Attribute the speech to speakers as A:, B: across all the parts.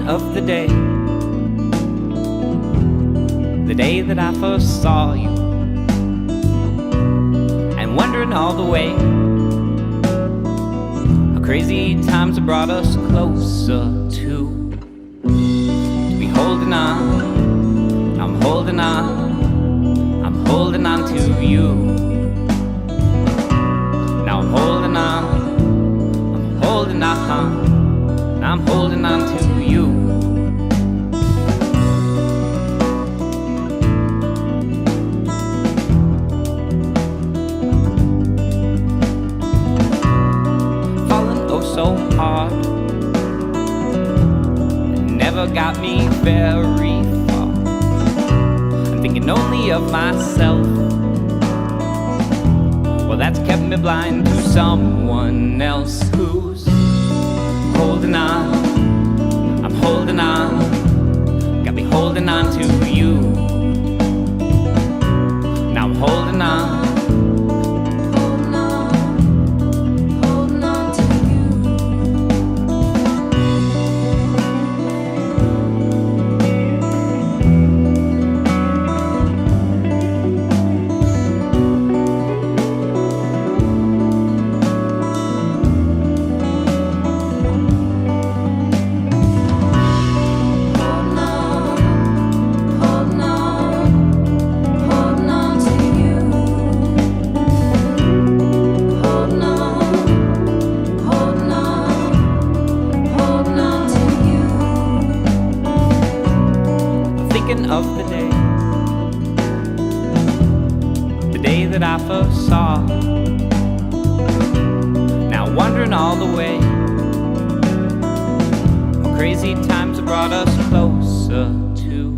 A: thinking of the day that I first saw you, and wondering all the way how crazy times have brought us closer to be holding on. I'm holding on. I'm holding on to you. Now I'm holding on. I'm holding on. I'm holding on to you. Falling oh so hard, it never got me very far. I'm thinking only of myself. Well, that's kept me blind to someone else who's holding on. I'm holding on. Got me holding on to you. Now I'm holding on. Holding on. Holding on to of the day that I first saw. Now wondering all the way how crazy times have brought us closer to.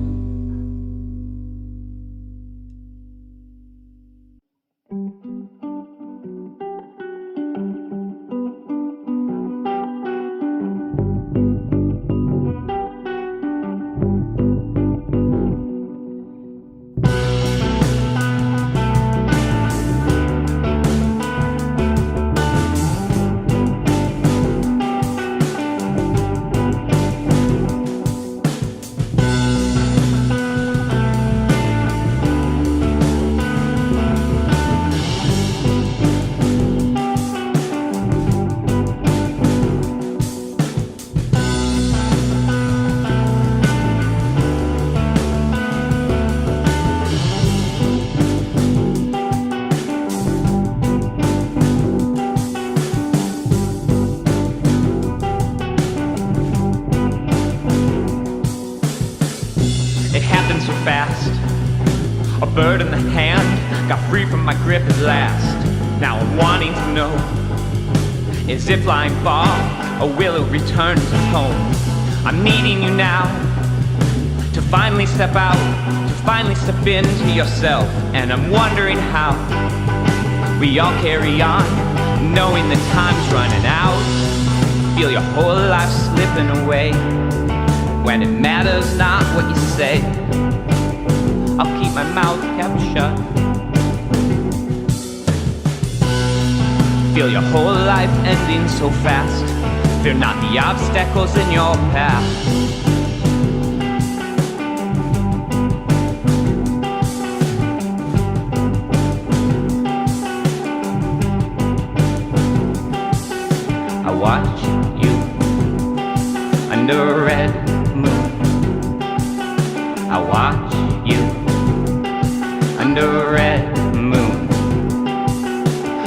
B: Bird in the hand, got free from my grip at last. Now I'm wanting to know, is it flying far, or will it return to home? I'm needing you now, to finally step out, to finally step into yourself. And I'm wondering how we all carry on, knowing the time's running out. Feel your whole life slipping away, when it matters not what you say. I'll keep my mouth kept shut. Feel your whole life ending so fast. Fear not the obstacles in your path. I watch you under a red moon. I watch you under a red moon.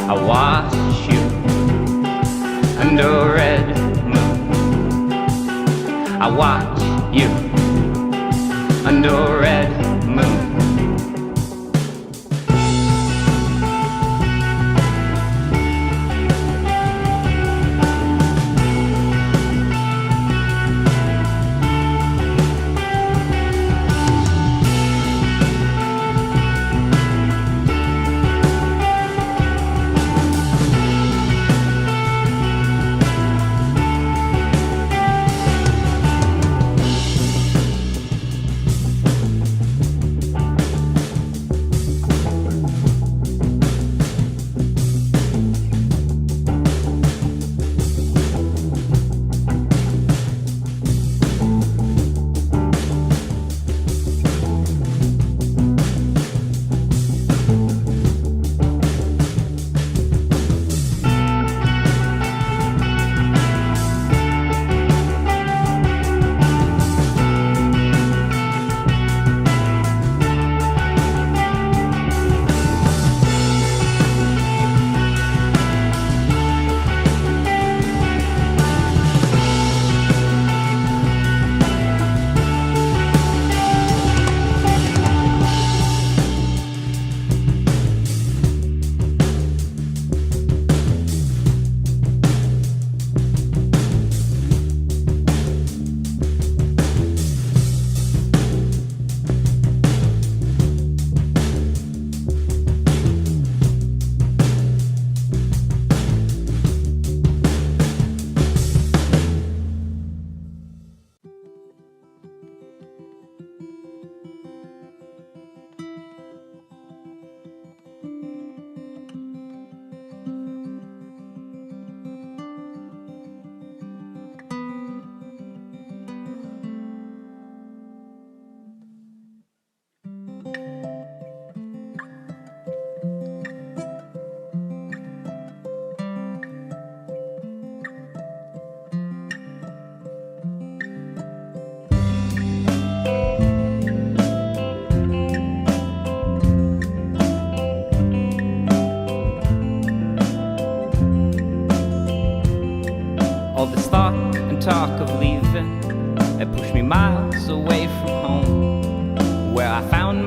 B: I watch you under a red moon. I watch you under a red moon.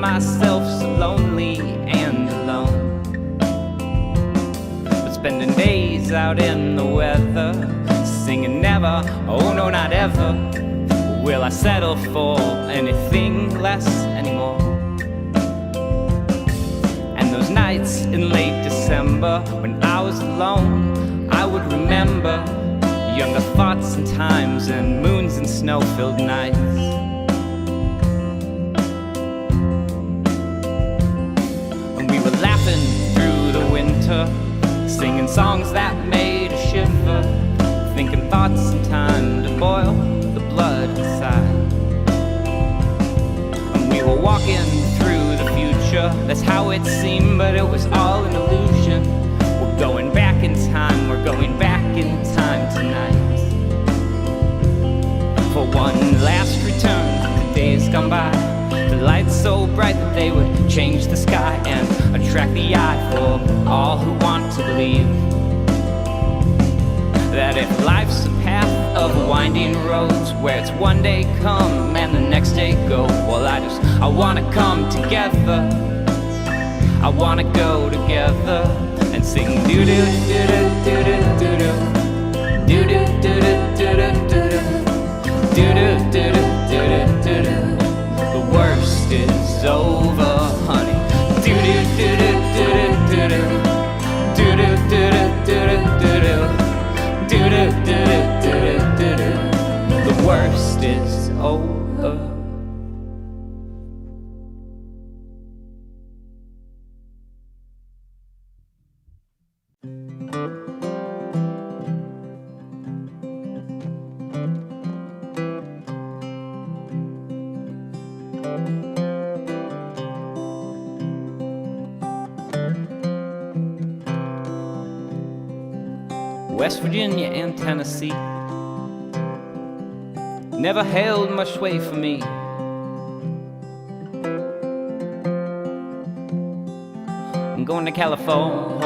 A: myself so lonely and alone. But spending days out in the weather, singing never, oh no not ever, will I settle for anything less anymore. And those nights in late December when I was alone, I would remember younger thoughts and times and moons and snow-filled nights. And we were laughing through the winter, singing songs that made us shiver, thinking thoughts and time to boil the blood inside. And we were walking through the future, that's how it seemed, but it was all an illusion. We're going back in time, we're going back in time tonight. For one last return to days gone by, the lights so bright that they would change the sky and attract the eye for all who want to believe that if life's a path of winding roads where it's one day come and the next day go, well I wanna come together, I wanna go together and sing doo doo doo doo doo doo doo doo doo doo doo doo doo doo. The worst is over, honey. Doo doo doo doo doo doo doo doo doo doo doo doo. The worst is over. West Virginia and Tennessee never held much sway for me. I'm going to California,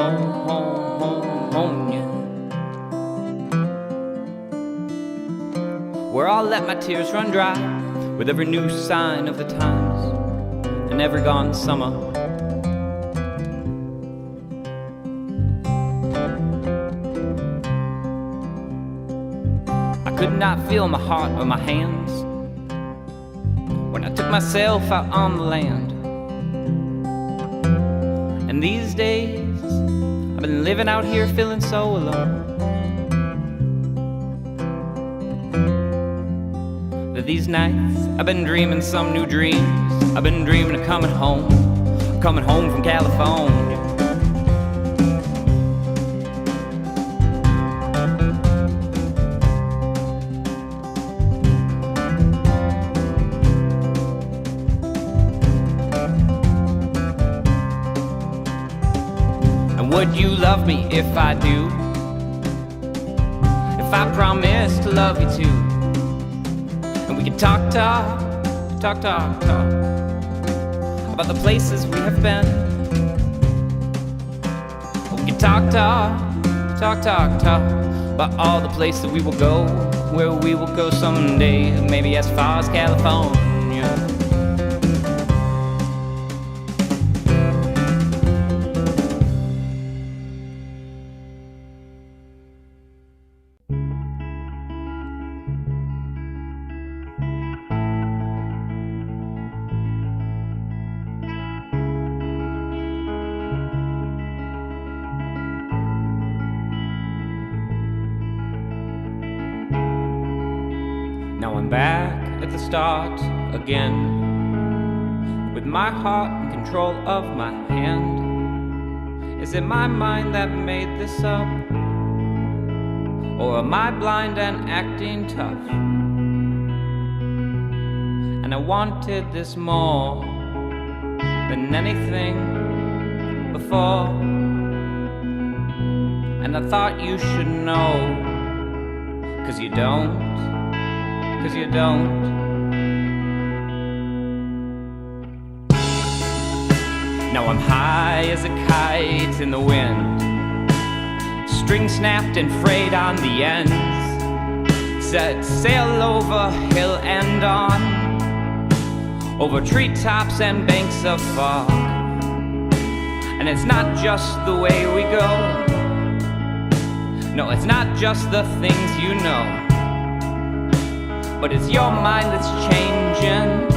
A: where I'll let my tears run dry with every new sign of the times and every gone summer. Could not feel my heart or my hands when I took myself out on the land. And these days I've been living out here feeling so alone, that these nights I've been dreaming some new dreams. I've been dreaming of coming home from California. Would you love me if I do? If I promise to love you too? And we can talk about the places we have been. We can talk about all the places we will go, where we will go someday, maybe as far as California. Now I'm back at the start again, with my heart in control of my hand. Is it my mind that made this up? Or am I blind and acting tough? And I wanted this more than anything before, and I thought you should know, 'cause you don't. Now I'm high as a kite in the wind, string snapped and frayed on the ends, set sail over hill and on, over treetops and banks of fog. And it's not just the way we go. No, it's not just the things you know. But it's your mind that's changing.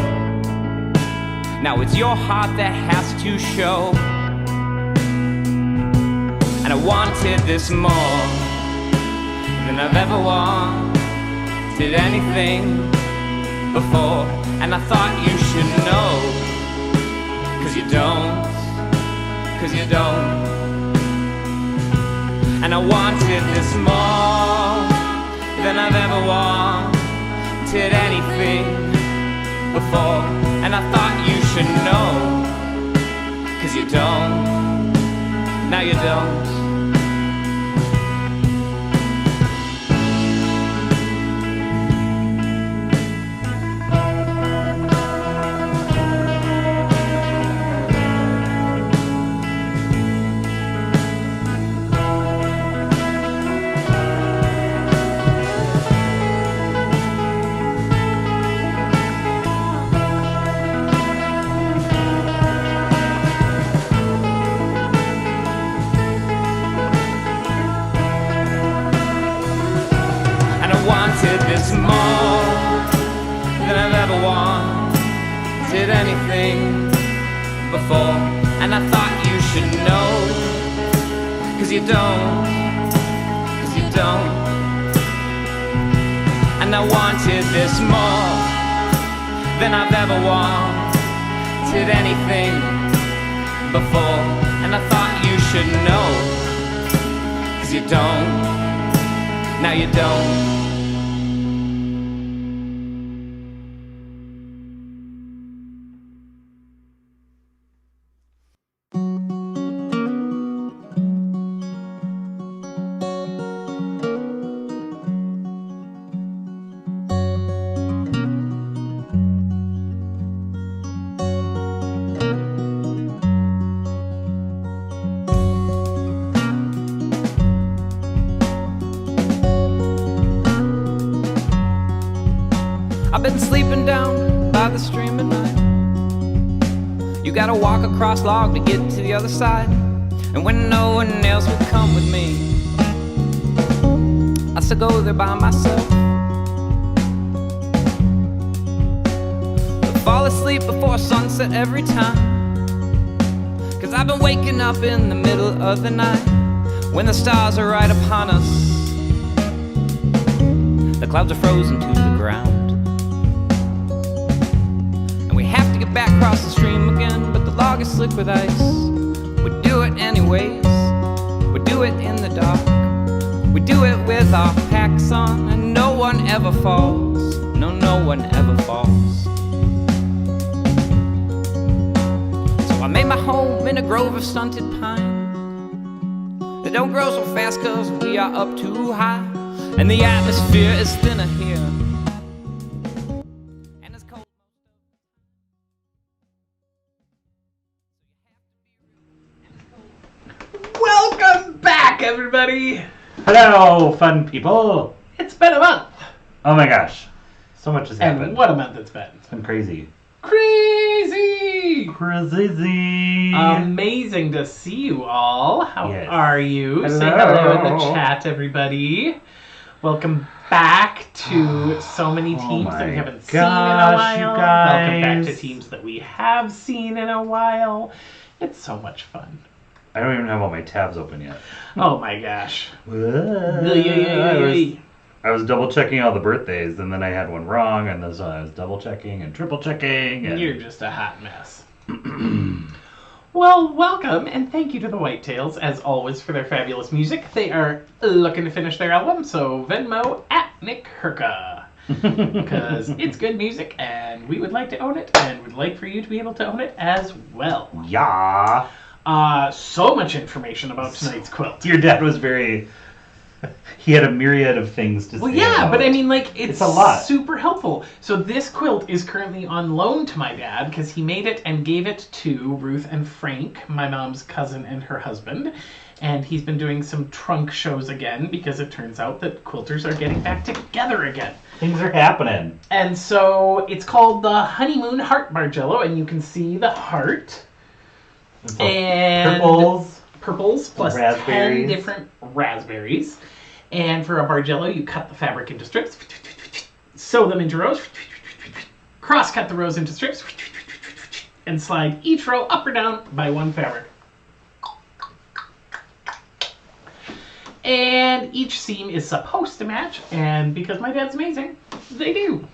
A: Now it's your heart that has to show. And I wanted this more than I've ever wanted anything before. And I thought you should know, 'cause you don't, 'cause you don't. And I wanted this more than I've ever wanted anything before. And I thought you should know, 'cause you don't, now you don't. This more than I've ever wanted anything before. And I thought you should know, 'cause you don't, 'cause you don't. And I wanted this more than I've ever wanted anything before. And I thought you should know, 'cause you don't, now you don't. I've been sleeping down by the stream at night. You gotta walk across log to get to the other side. And when no one else would come with me, I still go there by myself. I fall asleep before sunset every time, 'cause I've been waking up in the middle of the night, when the stars are right upon us. The clouds are frozen to the ground. Back across the stream again, but the log is slick with ice. We do it anyways, we do it in the dark. We do it with our packs on, and no one ever falls. No, no one ever falls. So I made my home in a grove of stunted pine. They don't grow so fast 'cause we are up too high, and the atmosphere is thinner here.
C: Everybody!
D: Hello, fun people!
C: It's been a month!
D: Oh my gosh, so much has happened.
C: And what a month it's been.
D: It's been crazy.
C: Crazy!
D: Crazy!
C: Amazing to see you all. How are you?
D: Hello.
C: Say hello in the chat, everybody. Welcome back to so many teams that we haven't seen in a while.
D: You guys.
C: Welcome back to teams that we have seen in a while. It's so much fun.
D: I don't even have all my tabs open yet.
C: Oh my gosh.
D: I was double checking all the birthdays, and then I had one wrong, and then I was double checking and triple checking. And...
C: You're just a hot mess. Well, welcome, and thank you to the Whitetails, as always, for their fabulous music. They are looking to finish their album, so Venmo at Nick Herka. Because it's good music, and we would like to own it, and would like for you to be able to own it as well.
D: Yeah.
C: So much information about tonight's quilt.
D: Your dad was very... He had a myriad of things to say.
C: Well, yeah,
D: about.
C: But I mean, like, it's
D: a lot.
C: Super helpful. So this quilt is currently on loan to my dad because he made it and gave it to Ruth and Frank, my mom's cousin and her husband. And he's been doing some trunk shows again because it turns out that quilters are getting back together again.
D: Things are happening.
C: And so it's called the Honeymoon Heart Bargello, and you can see the heart.
D: So
C: And purples plus 10
D: raspberries.
C: different raspberries. And for a Bargello, you cut the fabric into strips, sew them into rows, cross-cut the rows into strips, and slide each row up or down by one fabric. And each seam is supposed to match, and because my dad's amazing, they do.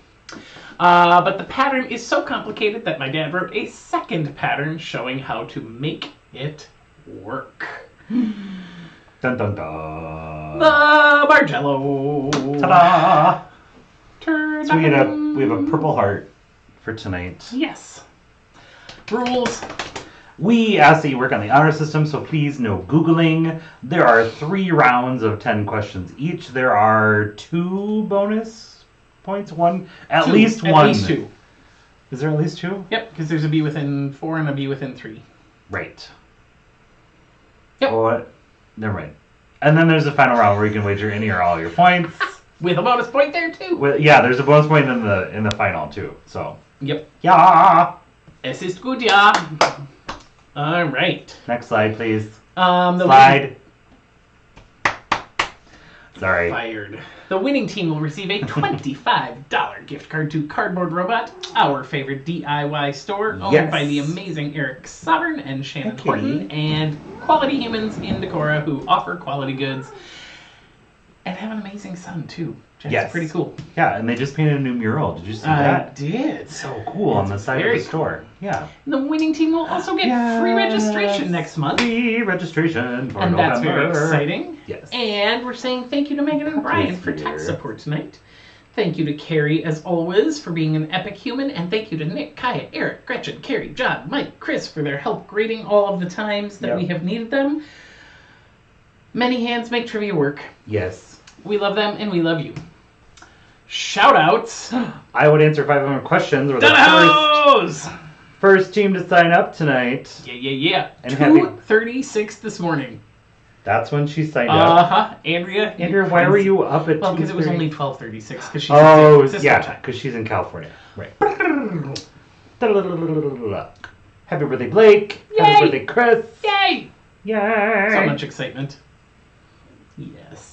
C: But the pattern is so complicated that my dad wrote a second pattern showing how to make it work.
D: Dun dun dun.
C: The Bargello.
D: Ta-da!
C: So
D: we have a purple heart for tonight.
C: Yes. Rules.
D: We ask that you work on the honor system, so please no Googling. There are 3 rounds of 10 questions each. There are 2 bonus points. At least one.
C: At least 2.
D: Is there at least 2?
C: Yep, because there's a B within 4 and a B within 3.
D: Right.
C: Yep.
D: Oh, what? Never mind. And then there's the final round where you can wager any or all your points.
C: With a bonus point there too.
D: Yeah, there's a bonus point in the final too. So.
C: Yep.
D: Yeah.
C: Es ist gut, ja. All right.
D: Next slide, please.
C: The
D: Slide. Sorry.
C: Fired. The winning team will receive a $25 gift card to Cardboard Robot, our favorite DIY store, owned
D: Yes.
C: by the amazing Eric Sovereign and Shannon
D: Okay.
C: Horton, and quality humans in Decorah who offer quality goods and have an amazing son too. Which
D: Yes.
C: is pretty cool.
D: Yeah, and they just painted a new mural. Did you see
C: I
D: that?
C: did.
D: So cool on the side of
C: very
D: the store. Yeah.
C: The winning team will also get free registration next month.
D: Free registration for
C: And
D: November.
C: that's very exciting.
D: Yes.
C: And we're saying thank you to Megan and Brian for tech support tonight. Thank you to Carrie, as always, for being an epic human. And thank you to Nick, Kaya, Eric, Gretchen, Carrie, John, Mike, Chris for their help grading all of the times that we have needed them. Many hands make trivia work.
D: Yes.
C: We love them and we love you. Shout outs.
D: I would answer 500 questions. We're the first team to sign up tonight.
C: Yeah.
D: And
C: 2:36 this morning.
D: That's when she signed up.
C: Andrea,
D: why were you up at 2:30?
C: Well, because it was only 12:36 because she's
D: Oh,
C: Cisco
D: yeah,
C: time.
D: because she's in California. Right. Happy birthday, Blake.
C: Yay!
D: Happy birthday, Chris.
C: Yay!
D: Yay!
C: So much excitement. Yes.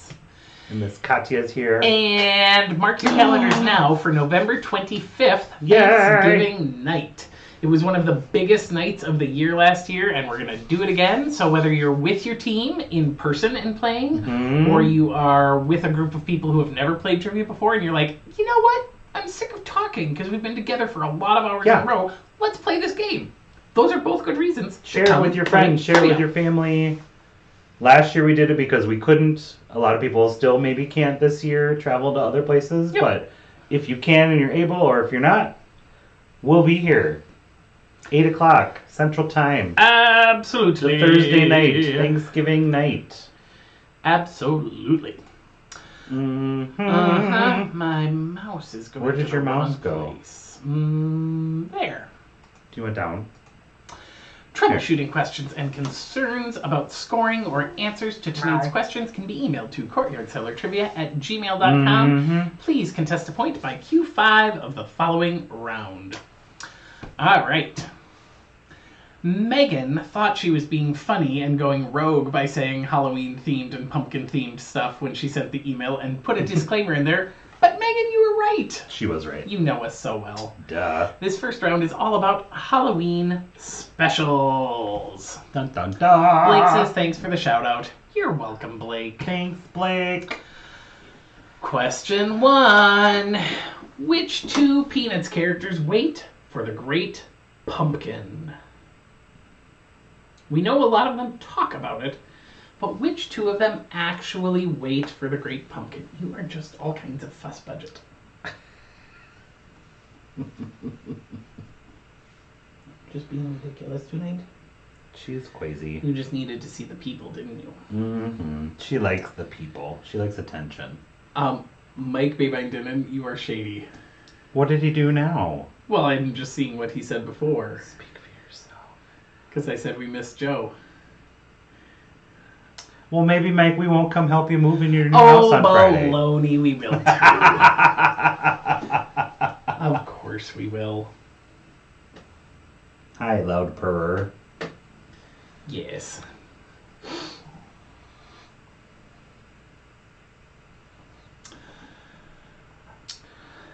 D: And Miss Katya's here.
C: And mark your calendars now for November 25th,
D: Yay!
C: Thanksgiving night. It was one of the biggest nights of the year last year, and we're going to do it again. So whether you're with your team in person and playing, or you are with a group of people who have never played trivia before, and you're like, you know what? I'm sick of talking because we've been together for a lot of hours in a row. Let's play this game. Those are both good reasons.
D: Share it with your friends. Share it with your family. Last year we did it because we couldn't. A lot of people still maybe can't this year travel to other places.
C: Yep.
D: But if you can and you're able, or if you're not, we'll be here. 8 o'clock Central Time.
C: Absolutely.
D: The Thursday night. Thanksgiving night.
C: Absolutely.
D: Mm-hmm.
C: My mouse is going.
D: Where did
C: to
D: your
C: the
D: mouse
C: wrong
D: go?
C: place. There.
D: You went down.
C: Troubleshooting questions and concerns about scoring or answers to tonight's questions can be emailed to courtyardcellartrivia@gmail.com. Please contest a point by Q5 of the following round. All right. Megan thought she was being funny and going rogue by saying Halloween-themed and pumpkin-themed stuff when she sent the email and put a disclaimer in there. But Megan, you were right.
D: She was right.
C: You know us so well.
D: Duh.
C: This first round is all about Halloween specials.
D: Dun dun dun.
C: Blake says thanks for the shout out. You're welcome, Blake.
D: Thanks, Blake.
C: Question 1. Which 2 Peanuts characters wait for the Great Pumpkin? We know a lot of them talk about it, but which 2 of them actually wait for the Great Pumpkin? You are just all kinds of fuss budget. Just being ridiculous tonight?
D: She's crazy.
C: You just needed to see the people, didn't you?
D: Mm-hmm. She likes the people. She likes attention.
C: Mike Babangdinen, you are shady.
D: What did he do now?
C: Well, I'm just seeing what he said before.
D: Speak for yourself.
C: Because I said we missed Joe.
D: Well, maybe, Mike, we won't come help you move in your new house on Friday.
C: Oh, baloney, we will too. Of course we will.
D: Hi, loud purrer.
C: Yes.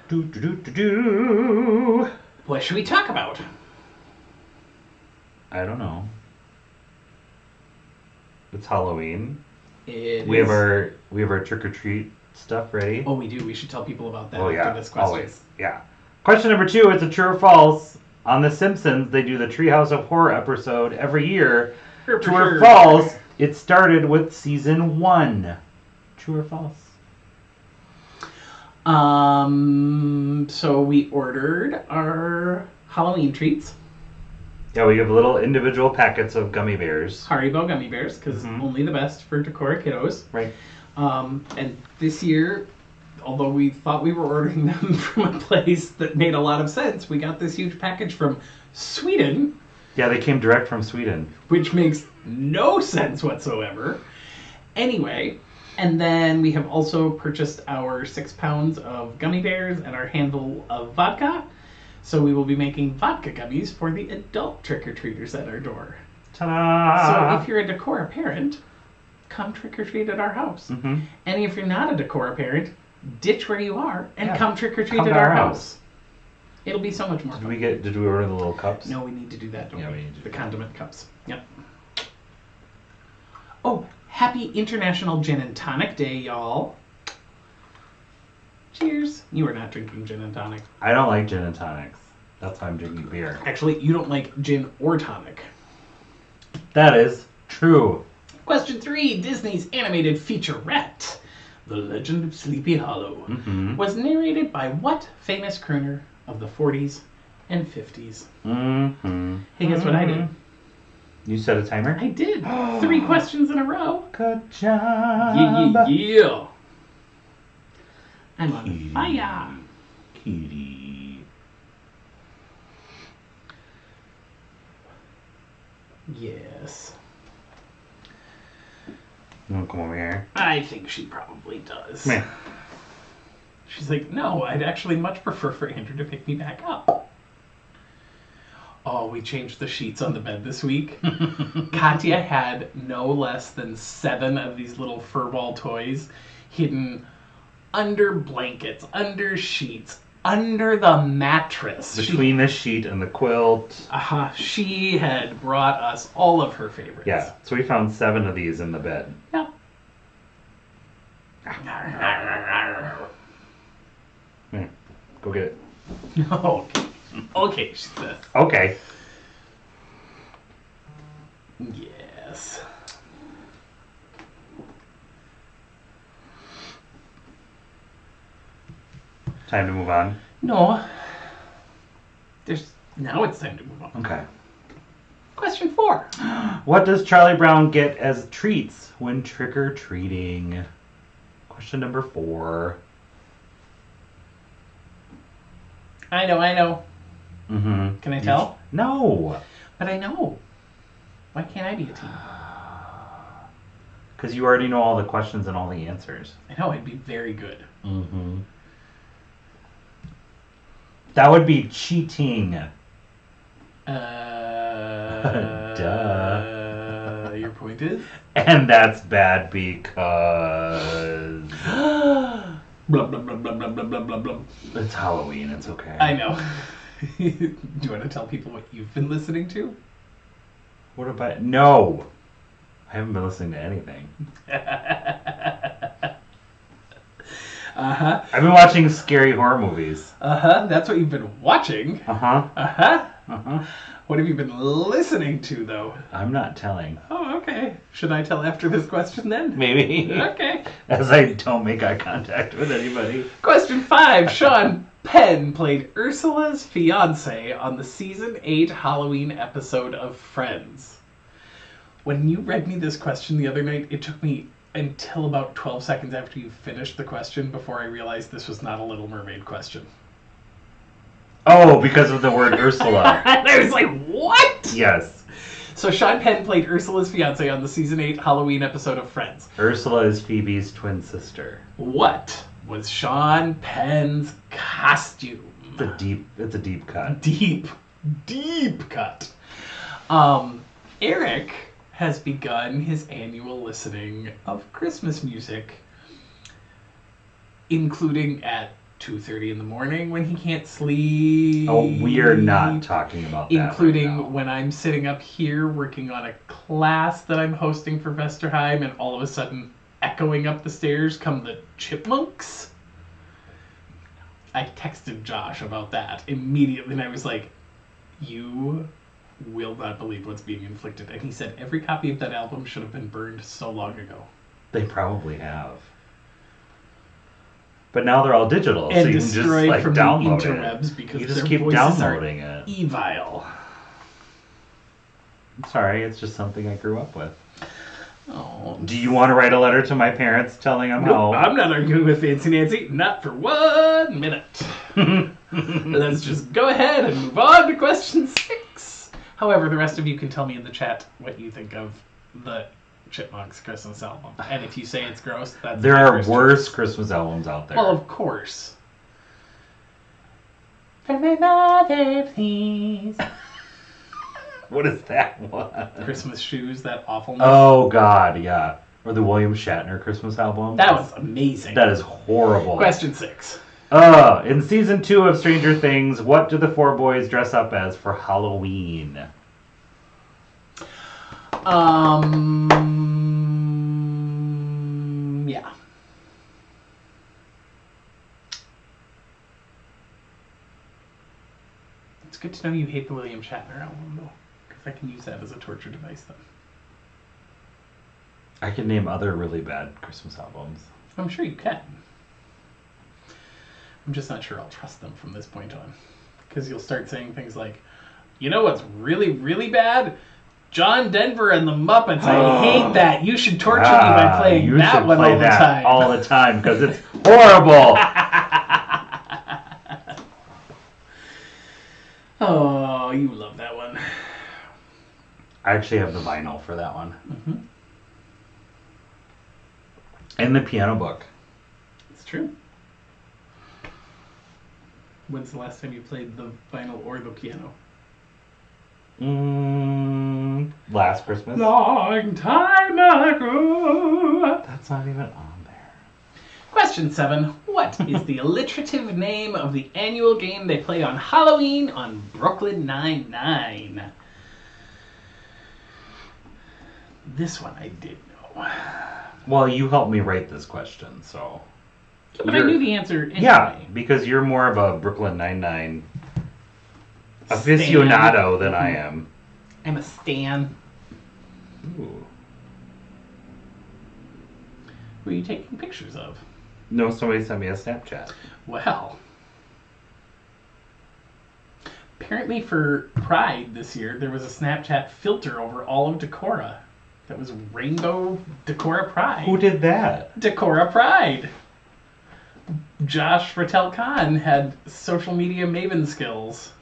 D: Do.
C: What should we talk about?
D: I don't know. It's Halloween.
C: We
D: have our trick or treat stuff ready.
C: Oh, we do. We should tell people about that
D: Oh,
C: after this question.
D: always. Yeah. Question number 2, it's a true or false. On The Simpsons, they do the Treehouse of Horror episode every year. True or false, it started with season 1. True or false?
C: So we ordered our Halloween treats.
D: Yeah, we have little individual packets of gummy bears.
C: Haribo gummy bears, because only the best for Decorah kiddos.
D: Right.
C: And this year, although we thought we were ordering them from a place that made a lot of sense, we got this huge package from Sweden.
D: Yeah, they came direct from Sweden.
C: Which makes no sense whatsoever. Anyway, and then we have also purchased our 6 pounds of gummy bears and our handle of vodka. So we will be making vodka gummies for the adult trick-or-treaters at our door.
D: Ta-da!
C: So if you're a Decorah parent, come trick-or-treat at our house.
D: Mm-hmm.
C: And if you're not a Decorah parent, ditch where you are and come trick-or-treat
D: Come
C: at
D: to
C: our
D: our
C: house. It'll be so much more fun.
D: Did we order the little cups?
C: No, we need to do that, don't
D: Yeah,
C: we?
D: we need to
C: The
D: do
C: condiment cups. Yep. Oh, happy International Gin and Tonic Day, y'all. Cheers. You are not drinking gin and tonic.
D: I don't like gin and tonics. That's why I'm drinking beer.
C: Actually, you don't like gin or tonic.
D: That is true.
C: Question 3. Disney's animated featurette, The Legend of Sleepy Hollow, was narrated by what famous crooner of the 40s and 50s? Hey, guess what I did?
D: You set a timer?
C: I did. 3 questions in a row.
D: Good job.
C: Yeah. I'm on fire.
D: Kitty.
C: Yes.
D: You want to come over here?
C: I think she probably does.
D: Come here.
C: She's like, no, I'd actually much prefer for Andrew to pick me back up. Oh, we changed the sheets on the bed this week. Katya had no less than 7 of these little furball toys hidden under blankets, under sheets, under the mattress.
D: Between the sheet and the quilt.
C: She had brought us all of her favorites.
D: Yeah, so we found 7 of these in the bed.
C: Yep.
D: Here, go get it.
C: Okay. Okay, she says.
D: Okay.
C: Yes.
D: Time to move on.
C: No. Now it's time to move on.
D: Okay.
C: Question 4.
D: What does Charlie Brown get as treats when trick-or-treating? Question number 4.
C: I know.
D: Mm-hmm.
C: Can I tell?
D: No.
C: But I know. Why can't I be a team?
D: Because you already know all the questions and all the answers.
C: I know, I'd be very good.
D: Mm-hmm. That would be cheating. Duh.
C: Your point is?
D: And that's bad because...
C: Blah, blah, blah, blah, blah, blah, blah, blah, blah.
D: It's Halloween, it's okay.
C: I know. Do you want to tell people what you've been listening to?
D: What about... No! I haven't been listening to anything.
C: Uh-huh.
D: I've been watching scary horror movies.
C: Uh-huh. That's what you've been watching.
D: Uh-huh.
C: Uh-huh.
D: Uh-huh.
C: What have you been listening to, though?
D: I'm not telling.
C: Oh, okay. Should I tell after this question, then?
D: Maybe.
C: Okay.
D: As I don't make eye contact with anybody.
C: Question 5. Sean Penn played Ursula's fiance on the season 8 Halloween episode of Friends. When you read me this question the other night, it took me until about 12 seconds after you finished the question before I realized this was not a Little Mermaid question.
D: Oh, because of the word Ursula.
C: And I was like, what?
D: Yes.
C: So Sean Penn played Ursula's fiance on the season 8 Halloween episode of Friends.
D: Ursula is Phoebe's twin sister.
C: What was Sean Penn's costume?
D: It's a deep cut.
C: Deep cut. Eric has begun his annual listening of Christmas music, including at 2:30 in the morning when he can't sleep.
D: Oh, we are not talking about that.
C: Including
D: right now.
C: when I'm sitting up here working on a class that I'm hosting for Vesterheim, and all of a sudden, echoing up the stairs come the chipmunks. I texted Josh about that immediately, and I was like, you will not believe what's being inflicted. And he said every copy of that album should have been burned so long ago.
D: They probably have. But now they're all digital,
C: And
D: so you can just
C: destroyed from the
D: download
C: interwebs
D: it.
C: because
D: You just
C: their
D: keep
C: voices
D: downloading
C: are
D: it.
C: evil.
D: I'm sorry, it's just something I grew up with.
C: Oh,
D: Do you want to write a letter to my parents telling them
C: nope,
D: how?
C: I'm not arguing with Fancy Nancy, not for 1 minute. Let's just go ahead and move on to question 6. However, the rest of you can tell me in the chat what you think of the Chipmunks Christmas album. And if you say it's gross, that's
D: There
C: my
D: are
C: first
D: worse
C: choice.
D: Christmas albums out there.
C: Well, of course. For my mother, please.
D: What is that one?
C: Christmas Shoes, that awfulness.
D: Oh God, yeah. Or the William Shatner Christmas album.
C: That was amazing.
D: That is horrible.
C: Question 6.
D: In season 2 of Stranger Things, what do the 4 boys dress up as for Halloween?
C: Yeah. It's good to know you hate the William Shatner album, though, because I can use that as a torture device, then.
D: I can name other really bad Christmas albums.
C: I'm sure you can. I'm just not sure I'll trust them from this point on. Because you'll start saying things like, you know what's really, really bad? John Denver and the Muppets. I hate that. You should torture me by playing
D: you
C: that
D: should
C: one
D: play
C: all the
D: that
C: time.
D: all the time because it's horrible.
C: Oh, you love that one.
D: I actually have the vinyl for that one.
C: Mm-hmm.
D: And the piano book.
C: It's true. When's the last time you played the vinyl or the piano?
D: Last Christmas.
C: Long time ago.
D: That's not even on there.
C: Question 7. What is the alliterative name of the annual game they play on Halloween on Brooklyn Nine-Nine? This one I did know.
D: Well, you helped me write this question, so.
C: Yeah, but I knew the answer anyway.
D: Yeah, because you're more of a Brooklyn Nine-Nine aficionado than I am.
C: I'm a stan.
D: Ooh.
C: Who are you taking pictures of?
D: No, somebody sent me a Snapchat.
C: Well, apparently for Pride this year, there was a Snapchat filter over all of Decorah. That was Rainbow Decorah Pride.
D: Who did that?
C: Decorah Pride. Josh Rattel Khan had social media maven skills.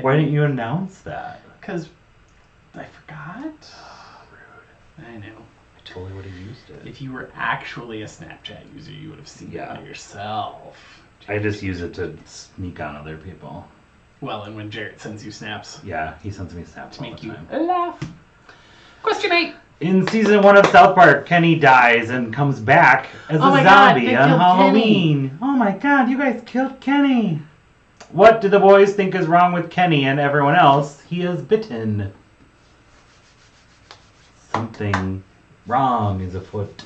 D: Why didn't you announce that?
C: Because I forgot. Rude. I know.
D: I totally would have used it.
C: If you were actually a Snapchat user, you would have seen it by yourself.
D: I just use it to sneak on other people.
C: Well, and when Jarrett sends you snaps
D: Yeah, he sends me snaps
C: to
D: all
C: make
D: the
C: you
D: time.
C: laugh. Question 8.
D: In season 1 of South Park, Kenny dies and comes back as
C: Oh
D: a
C: my God,
D: zombie
C: they
D: on
C: killed
D: Halloween. Oh my God, you guys killed Kenny. What do the boys think is wrong with Kenny and everyone else? He is bitten. Something wrong is afoot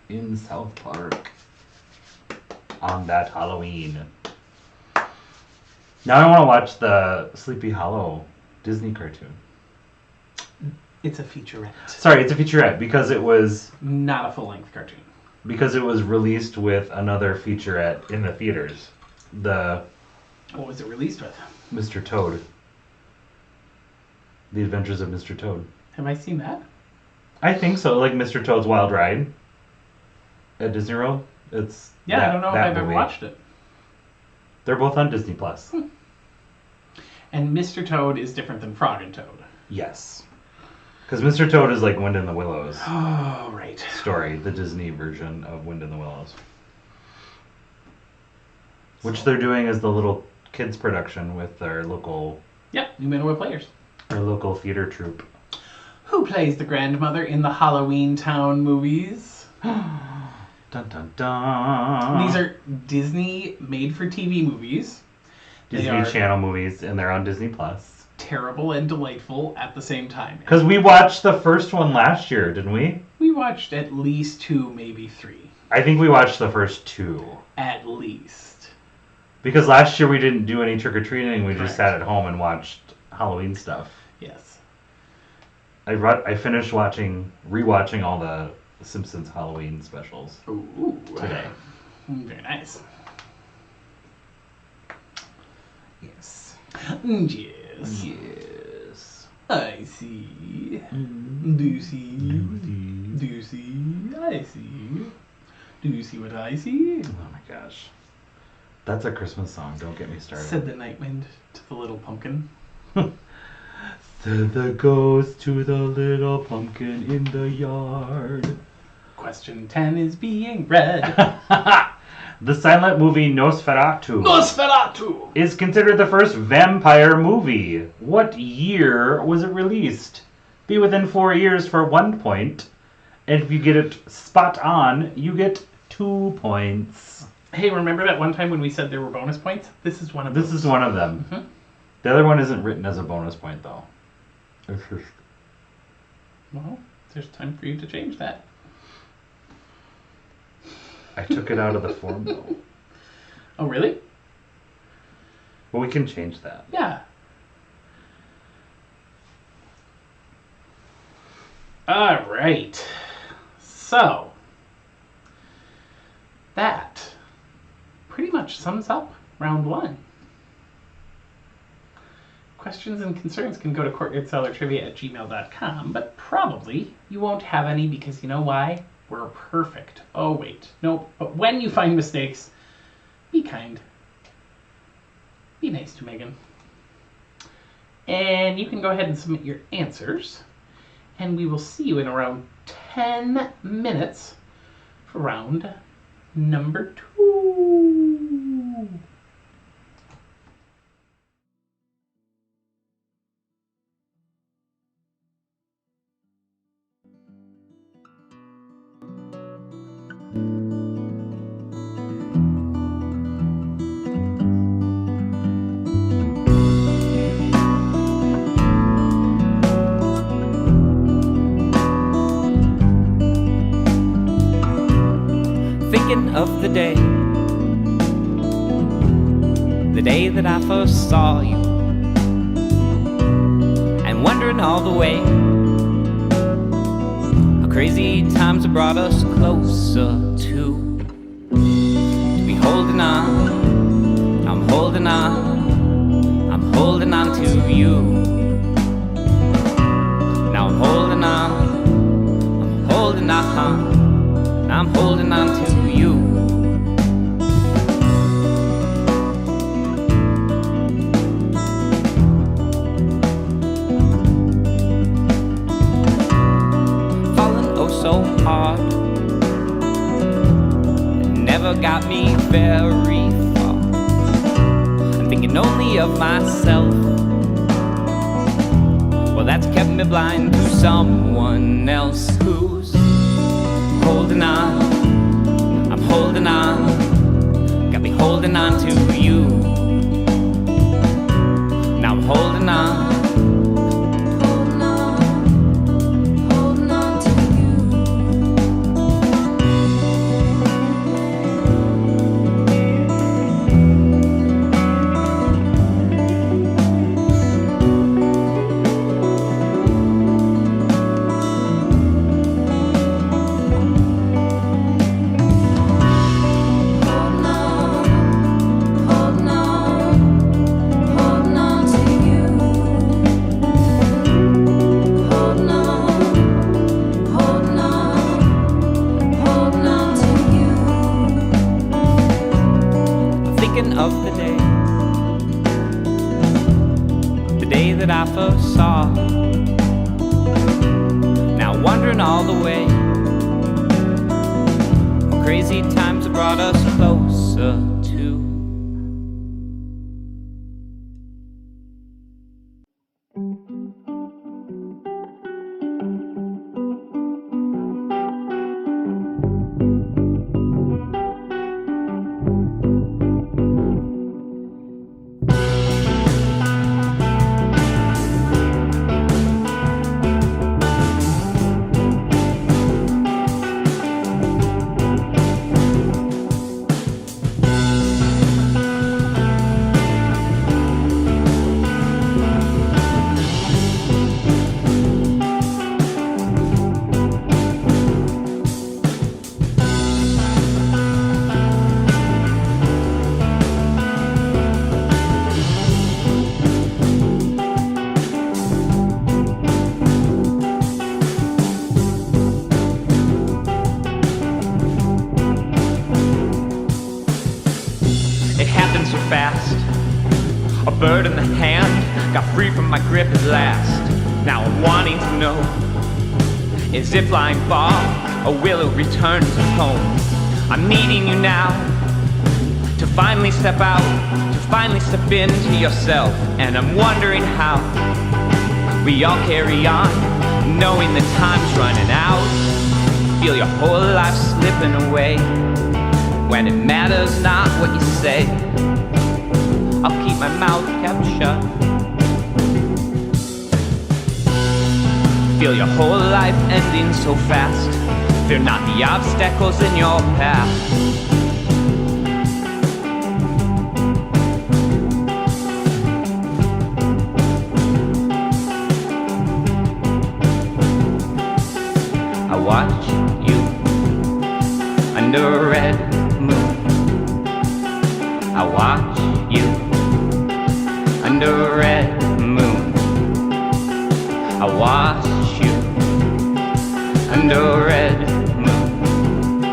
D: in South Park on that Halloween. Now I want to watch the Sleepy Hollow Disney cartoon.
C: It's a featurette.
D: Sorry, it's a featurette because it was
C: Not a full-length cartoon.
D: released with another featurette in the theaters. The
C: What was it released with?
D: Mr. Toad. The Adventures of Mr. Toad.
C: Have I seen that?
D: I think so, like Mr. Toad's Wild Ride at Disney World. It's
C: Yeah,
D: that-
C: I don't know if
D: that
C: I've ever
D: movie.
C: watched it.
D: They're both on Disney Plus.
C: And Mr. Toad is different than Frog and Toad.
D: Yes. Because Mr. Toad is like Wind in the Willows
C: Oh, right.
D: story, the Disney version of Wind in the Willows. Which they're doing as the little kids production with their local
C: Yep, New Manawha Players.
D: theater troupe.
C: Who plays the grandmother in the Halloween Town movies?
D: Dun dun dun.
C: These are Disney made-for-TV movies. They
D: Disney
C: are
D: Channel movies, and they're on Disney Plus.
C: terrible and delightful at the same time.
D: Because we watched the first one last year, didn't we?
C: We watched at least 2, maybe 3.
D: I think we watched the first 2.
C: At least.
D: Because last year we didn't do any trick-or-treating, we
C: Correct.
D: just sat at home and watched Halloween stuff.
C: Yes.
D: I finished rewatching all the Simpsons Halloween specials
C: Ooh.
D: today.
C: Very nice.
D: Yes.
C: Yes.
D: Yes.
C: I see.
D: Mm-hmm.
C: Do you see? Do you see? I see. Do you see what I see?
D: Oh my gosh. That's a Christmas song, don't get me started.
C: Said the night wind to the little pumpkin.
D: Said the ghost to the little pumpkin in the yard.
C: Question 10 is being read.
D: The silent movie Nosferatu
C: Nosferatu!
D: is considered the first vampire movie. What year was it released? Be within 4 years for 1 point. And if you get it spot on, you get 2 points.
C: Hey, remember that one time when we said there were bonus points? This is one of
D: This
C: those.
D: is one of them.
C: Mhm.
D: The other one isn't written as a bonus point, though.
C: Well, there's time for you to change that.
D: I took it out of the form, though.
C: Oh, really?
D: But we can change that.
C: Yeah. All right. So, that pretty much sums up round 1. Questions and concerns can go to courtyardcellartrivia@gmail.com, but probably you won't have any because you know why? We're perfect. Oh, wait. Nope. But when you find mistakes, be kind. Be nice to Megan. And you can go ahead and submit your answers. And we will see you in around 10 minutes for round number 2.
A: Thinking of the day that I first saw you, and wondering all the way how crazy times have brought us closer to be holding on. I'm holding on. I'm holding on to you. Now I'm holding on. I'm holding on. I'm holding on to you. Falling oh so hard, it never got me very far. I'm thinking only of myself. Well, that's kept me blind to someone else who's holding on. I'm holding on. Got me holding on to you. Now I'm holding on. Holding on. Holding on to you. Holding on to you. never saw. Now wandering all the way, crazy times have brought us closer to.
B: Fast. A bird in the hand got free from my grip at last. Now I'm wanting to know, is it flying far or will it return to home? I'm needing you now to finally step out, to finally step into yourself. And I'm wondering how we all carry on, knowing the time's running out. Feel your whole life slipping away when it matters not what you say. I'll keep my mouth kept shut. Feel your whole life ending so fast. Fear not the obstacles in your path. I watch you under a red moon. I watch you under a red moon. I watch you under a red moon.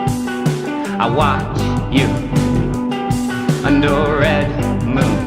B: I watch you under a red moon.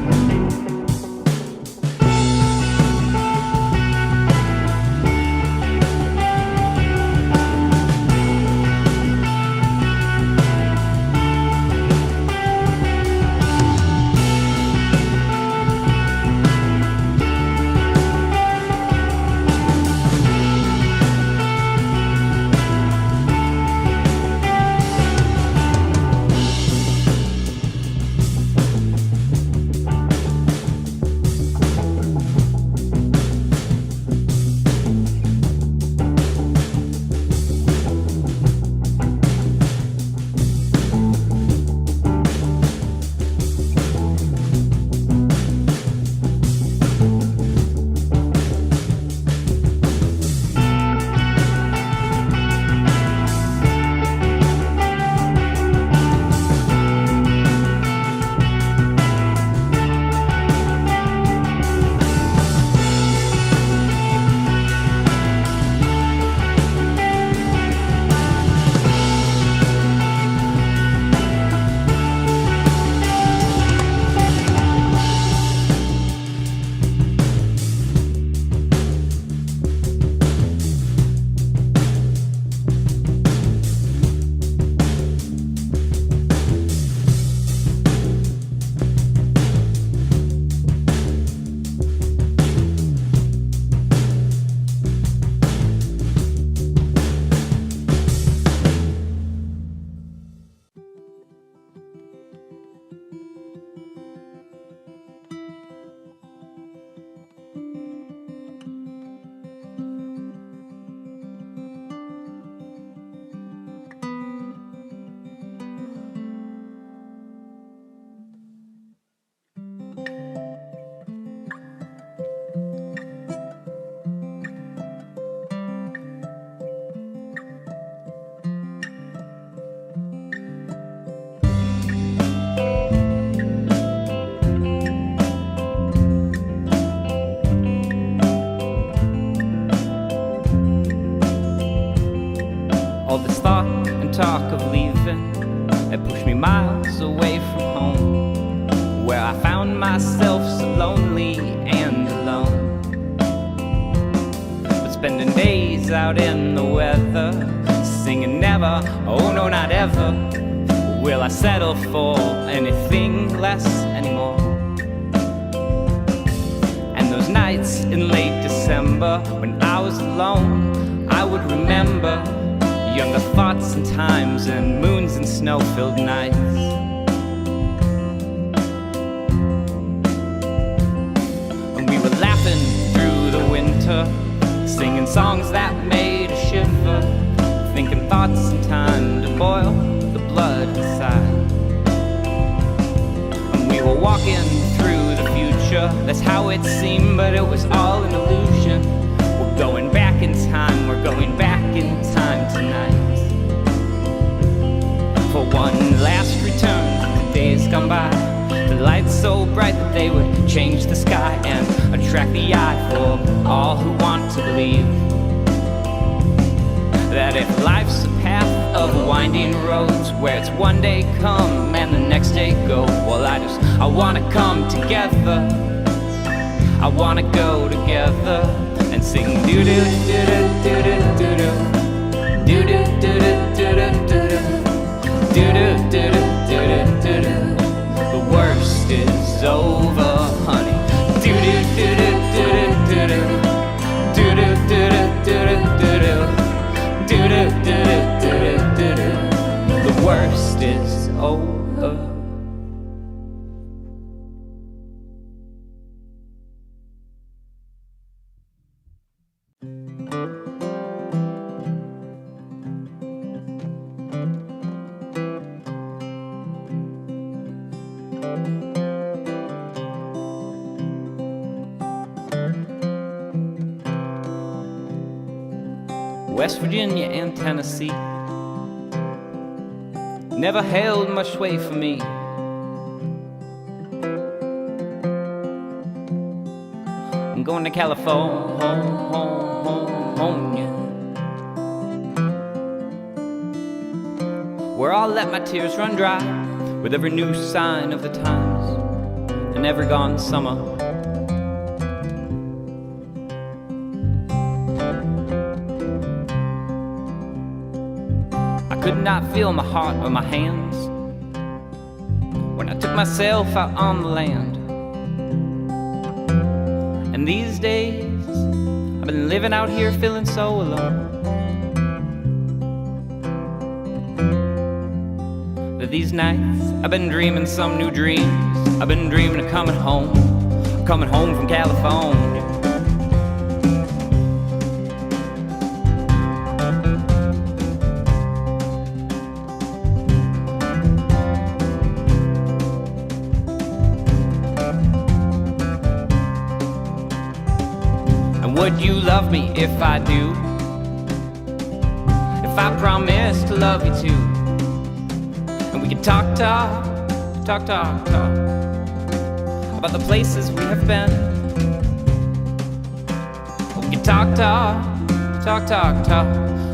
A: talk of leaving, it pushed me miles away from home, where I found myself so lonely and alone. spending days out in the weather, singing never, oh no, not ever, will I settle for anything less anymore. And those nights in late December, when I was alone, I would remember younger thoughts and times and moons and snow-filled nights. And we were laughing through the winter, singing songs that made us shiver, thinking thoughts and time to boil the blood inside. And we were walking through the future, that's how it seemed, but it was all an illusion. We're going back in time, we're going back in time tonight. For one last return, the days come by, the lights so bright that they would change the sky and attract the eye for all who want to believe that if life's a path of winding roads where it's one day come and the next day go, well I wanna come together, I wanna go together and sing doo doo doo doo doo doo doo doo doo doo doo doo doo doo doo doo. The worst is over, honey. Doo doo doo doo doo doo doo doo doo doo doo doo doo doo doo doo doo. The worst is over. West Virginia and Tennessee never held much sway for me. I'm going to California, where I'll let my tears run dry with every new sign of the times and every gone summer. Could not feel my heart or my hands when I took myself out on the land. And these days I've been living out here feeling so alone that these nights I've been dreaming some new dreams. I've been dreaming of coming home from California. Would you love me if I do? If I promise to love you too? And we can talk about the places we have been. We can talk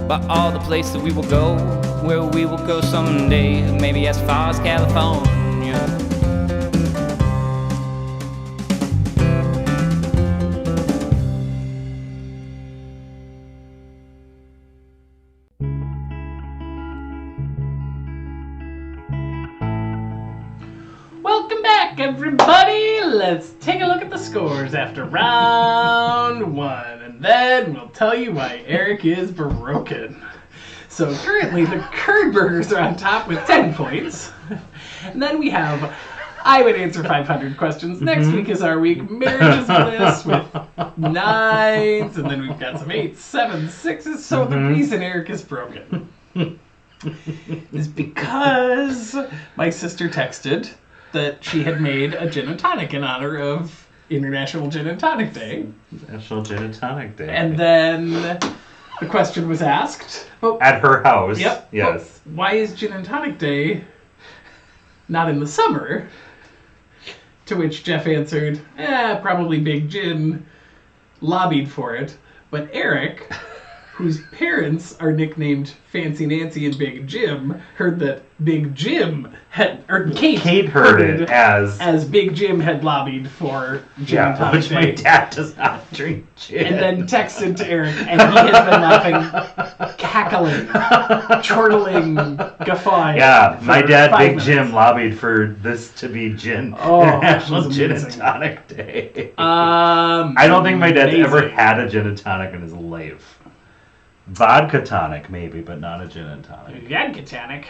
A: about all the places we will go, where we will go someday, maybe as far as California.
C: Everybody, let's take a look at the scores after round one, and then we'll tell you why Eric is broken. So currently the Curd Burgers are on top with 10 points, and then we have I Would Answer 500 Questions. Next week is our week Marriage is Bliss with 9s, and then we've got some 8s, 7s, 6s, so the reason Eric is broken is because my sister texted that she had made a gin and tonic in honor of International Gin and Tonic Day.
D: National Gin and Tonic Day.
C: And then the question was asked.
D: At her house.
C: Yep.
D: Yes.
C: Why is Gin and Tonic Day not in the summer? To which Jeff answered, probably Big Gin lobbied for it. But Eric whose parents are nicknamed Fancy Nancy and Big Jim, heard that Big Jim had, or Kate
D: heard it
C: as Big Jim had lobbied for gin and tonic
D: which my dad does not drink gin.
C: And then texted to Eric, and he has been laughing, cackling, chortling, guffawing.
D: Yeah, my dad,
C: 5
D: Big
C: minutes.
D: Jim, lobbied for this to be International Gin and Tonic Day. I don't think my dad's ever had a gin and tonic in his life. Vodka tonic, maybe, but not a gin and tonic.
C: Vodka tonic.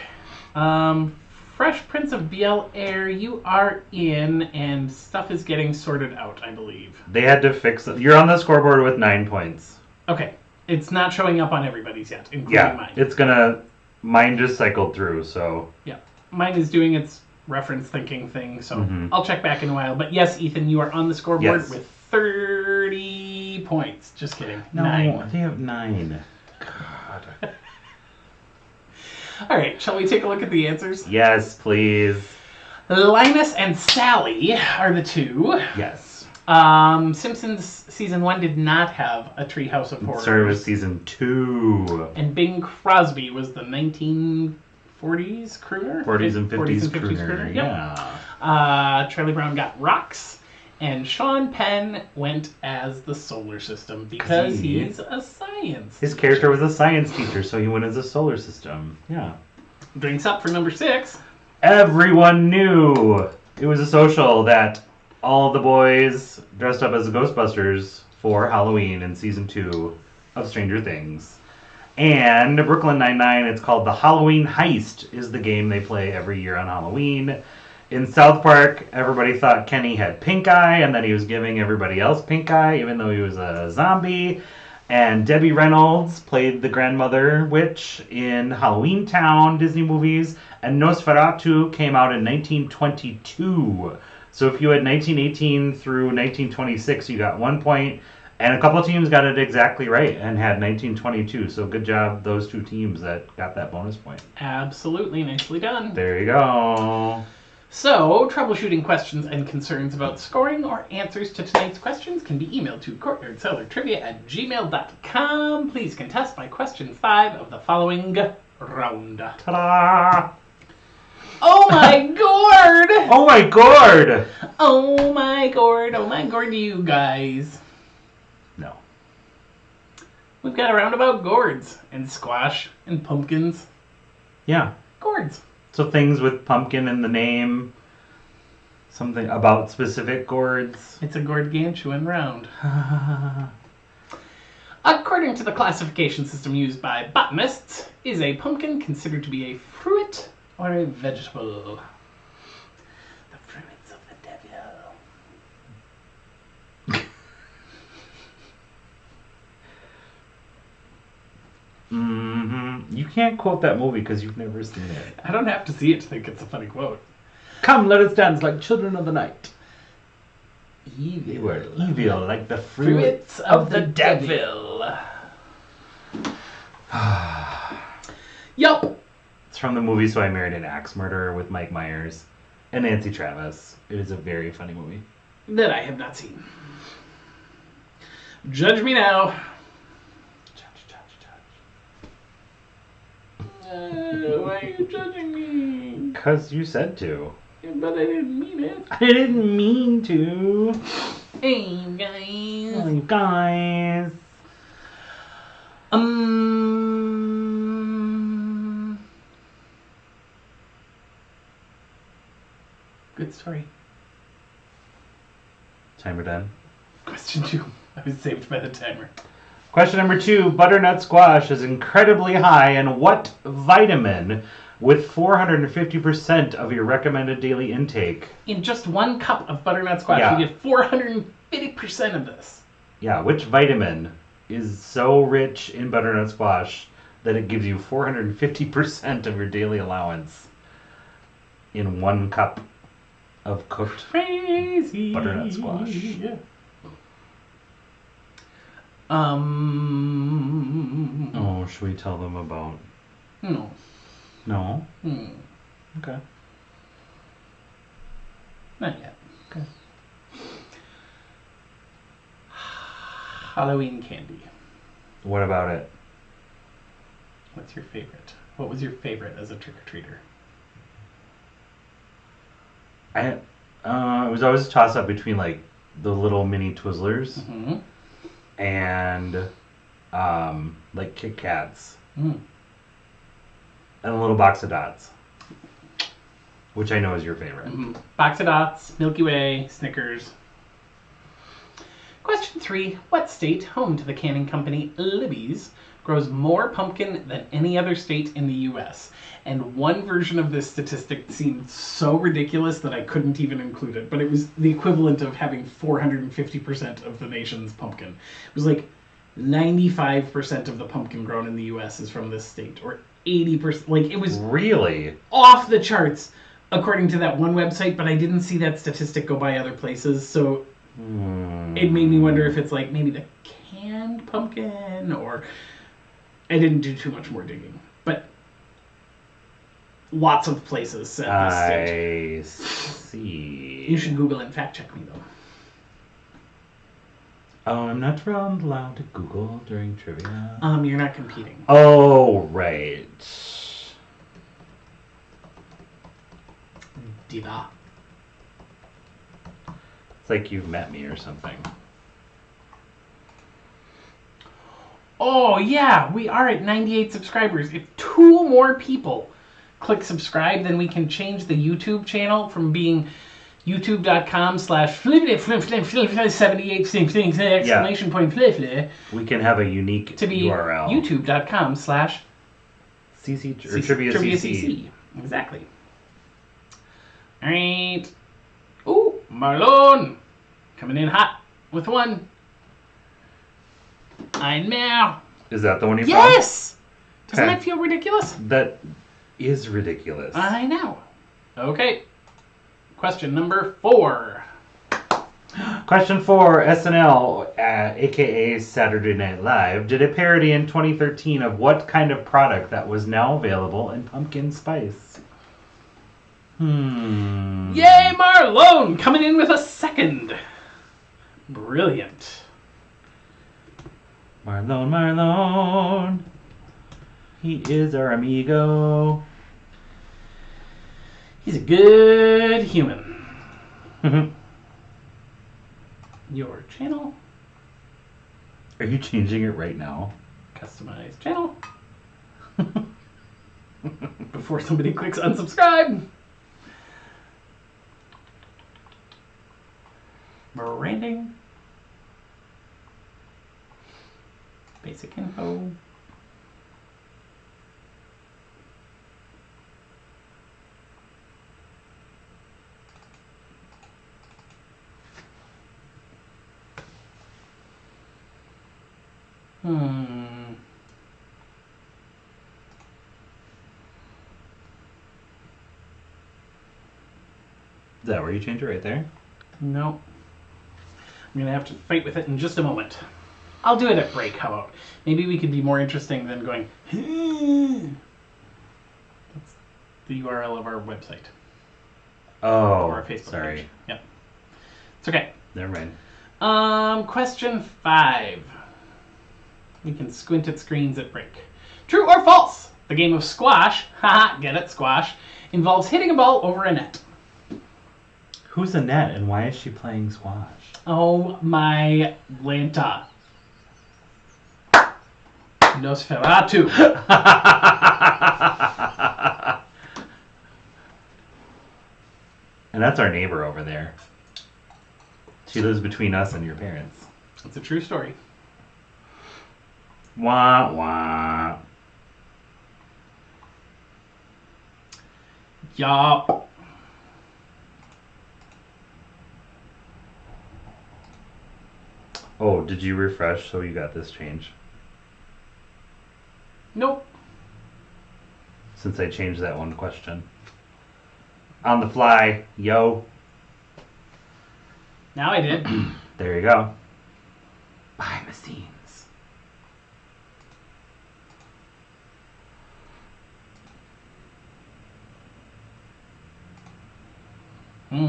C: Fresh Prince of Bel-Air, you are in, and stuff is getting sorted out, I believe.
D: They had to fix it. You're on the scoreboard with 9 points.
C: Okay. It's not showing up on everybody's yet, including mine.
D: It's gonna... Mine just cycled through, so...
C: Yeah. Mine is doing its reference thinking thing, so I'll check back in a while. But yes, Ethan, you are on the scoreboard with 30 points. Just kidding.
D: No,
C: 9.
D: they have 9. God.
C: All right, shall we take a look at the answers?
D: Yes, please.
C: Linus and Sally are the two.
D: Yes.
C: Simpsons season 1 did not have a Treehouse of Horrors.
D: Started with season 2.
C: And Bing Crosby was the 1940s crooner?
D: 40s and 50s,
C: crooner. Yep.
D: Yeah.
C: Charlie Brown got Rocks. And Sean Penn went as the solar system because he's a science.
D: His character was a science teacher, so he went as a solar system. Yeah.
C: Drinks up for number 6.
D: Everyone knew it was a social that all the boys dressed up as the Ghostbusters for Halloween in season 2 of Stranger Things. And Brooklyn Nine-Nine, it's called the Halloween Heist, is the game they play every year on Halloween. In South Park, everybody thought Kenny had pink eye and that he was giving everybody else pink eye, even though he was a zombie. And Debbie Reynolds played the grandmother witch in Halloween Town Disney movies. And Nosferatu came out in 1922. So if you had 1918 through 1926, you got 1 point. And a couple of teams got it exactly right and had 1922. So good job, those 2 teams that got that bonus point.
C: Absolutely. Nicely done.
D: There you go.
C: So, troubleshooting questions and concerns about scoring or answers to tonight's questions can be emailed to courtyardcellartrivia@gmail.com. Please contest by question 5 of the following round.
D: Ta-da!
C: Oh my gourd!
D: Oh my gourd!
C: Oh my gourd, oh my gourd, you guys.
D: No.
C: We've got a round about gourds and squash and pumpkins.
D: Yeah.
C: Gourds.
D: So things with pumpkin in the name. Something about specific gourds.
C: It's a gargantuan round. According to the classification system used by botanists, is a pumpkin considered to be a fruit or a vegetable? The fruits of the devil.
D: You can't quote that movie because you've never seen it.
C: I don't have to see it to think it's a funny quote.
D: Come, let us dance like children of the night.
C: Evil.
D: They were evil like the
C: Fruits of the devil. Yup.
D: It's from the movie So I Married an Axe Murderer with Mike Myers and Nancy Travis. It is a very funny movie.
C: That I have not seen. Judge me now. Why are you judging me?
D: Because you said to.
C: But I didn't mean it.
D: I didn't mean to.
C: Hey, guys.
D: Oh, you guys.
C: Good story.
D: Timer done.
C: Question 2. I was saved by the timer.
D: Question number 2. Butternut squash is incredibly high in what vitamin with 450% of your recommended daily intake?
C: In just 1 cup of butternut squash, you get 450% of this.
D: Yeah, which vitamin is so rich in butternut squash that it gives you 450% of your daily allowance in 1 cup of cooked butternut squash?
C: Yeah.
D: Oh, should we tell them about?
C: No.
D: No?
C: Hmm.
D: Okay.
C: Not yet. Okay. Halloween candy.
D: What about it?
C: What's your favorite? What was your favorite as a trick-or-treater?
D: It was always a toss-up between, like, the little mini Twizzlers
C: Mm-hmm.
D: and, like, Kit Kats.
C: Mm.
D: And a little box of dots. Which I know is your favorite.
C: Mm-hmm. Box of Dots, Milky Way, Snickers. Question 3. What state, home to the canning company Libby's, grows more pumpkin than any other state in the U.S.? And one version of this statistic seemed so ridiculous that I couldn't even include it. But it was the equivalent of having 450% of the nation's pumpkin. It was like 95% of the pumpkin grown in the U.S. is from this state. Or 80%. Like, it was
D: Really?
C: off the charts according to that one website, but I didn't see that statistic go by other places. So it made me wonder if it's like maybe the canned pumpkin, or I didn't do too much more digging. But lots of places said this state.
D: I see.
C: You should Google and fact check me though.
D: Oh, I'm not allowed to Google during trivia.
C: You're not competing.
D: Oh, right.
C: Diva.
D: It's like you've met me or something.
C: Oh yeah, we are at 98 subscribers. If 2 more people click subscribe, then we can change the YouTube channel from being youtube.com/78 exclamation point flip
D: We can have a unique
C: to be
D: URL.
C: youtube.com/CC
D: CC or Trivia CC.
C: Exactly. All right. Ooh, Marlon coming in hot with one. I know.
D: Is that the one you found?
C: Yes. Doesn't
D: Okay.
C: that feel ridiculous?
D: That is ridiculous.
C: I know. Okay. Question number 4.
D: Question 4. SNL, aka Saturday Night Live, did a parody in 2013 of what kind of product that was now available in pumpkin spice?
C: Yay, Marlon! Coming in with a second. Brilliant.
D: Marlon. He is our amigo.
C: He's a good human. Your channel.
D: Are you changing it right now?
C: Customize channel. Before somebody clicks unsubscribe. Branding. Basic info.
D: Is that where you change it right there?
C: No. I'm going to have to fight with it in just a moment. I'll do it at break, how about? Maybe we could be more interesting than going, That's the URL of our website.
D: Oh,
C: Or our Facebook
D: sorry.
C: page. Yep. It's okay.
D: Never mind.
C: Question 5. We can squint at screens at break. True or false? The game of squash, haha, get it, squash, involves hitting a ball over a net.
D: Who's Annette and why is she playing squash?
C: Oh my Lanta. Nosferatu.
D: And that's our neighbor over there. She lives between us and your parents.
C: It's a true story.
D: Wah, wah.
C: Yup.
D: Oh, did you refresh so you got this change?
C: Nope.
D: Since I changed that one question. On the fly, yo.
C: Now I did.
D: There you go. Behind the scenes. What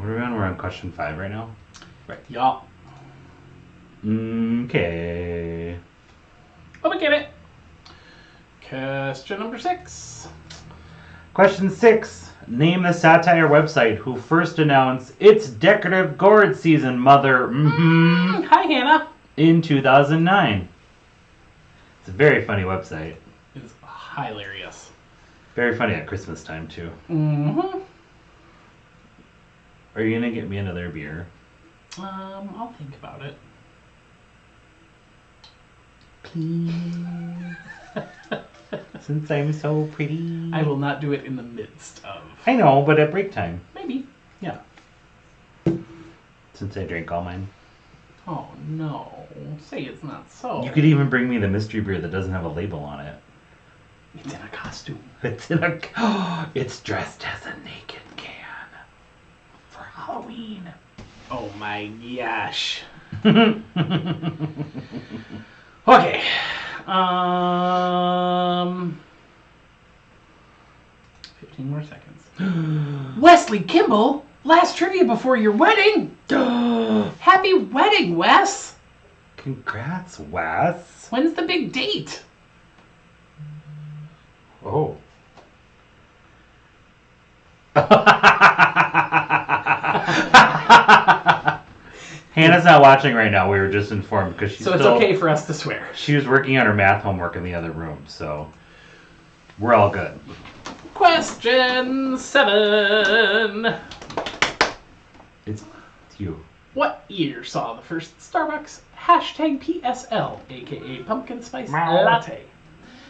D: are we on? We're on question 5 right now?
C: Right. Yup.
D: Okay.
C: Oh, we get it. Question number 6.
D: Question 6. Name the satire website who first announced its decorative gourd season, mother,
C: Hi, Hannah.
D: in 2009. It's a very funny website.
C: It's hilarious.
D: Very funny at Christmas time, too.
C: Mm-hmm.
D: Are you going to get me another beer?
C: I'll think about it.
D: Please. Since I'm so pretty.
C: I will not do it in the midst of.
D: I know, but at break time.
C: Maybe.
D: Yeah. Since I drank all mine.
C: Oh, no. Say it's not so.
D: You could even bring me the mystery beer that doesn't have a label on it.
C: It's in a costume.
D: It's in a. It's dressed as a naked can for Halloween.
C: Oh my gosh. Okay. 15 more seconds. Wesley Kimball, last trivia before your wedding. Happy wedding, Wes.
D: Congrats, Wes.
C: When's the big date?
D: Oh. Hannah's not watching right now. We were just informed because she's
C: So it's okay for us to swear.
D: She was working on her math homework in the other room, so we're all good.
C: Question 7.
D: It's you.
C: What year saw the first Starbucks #PSL, aka Pumpkin Spice Latte,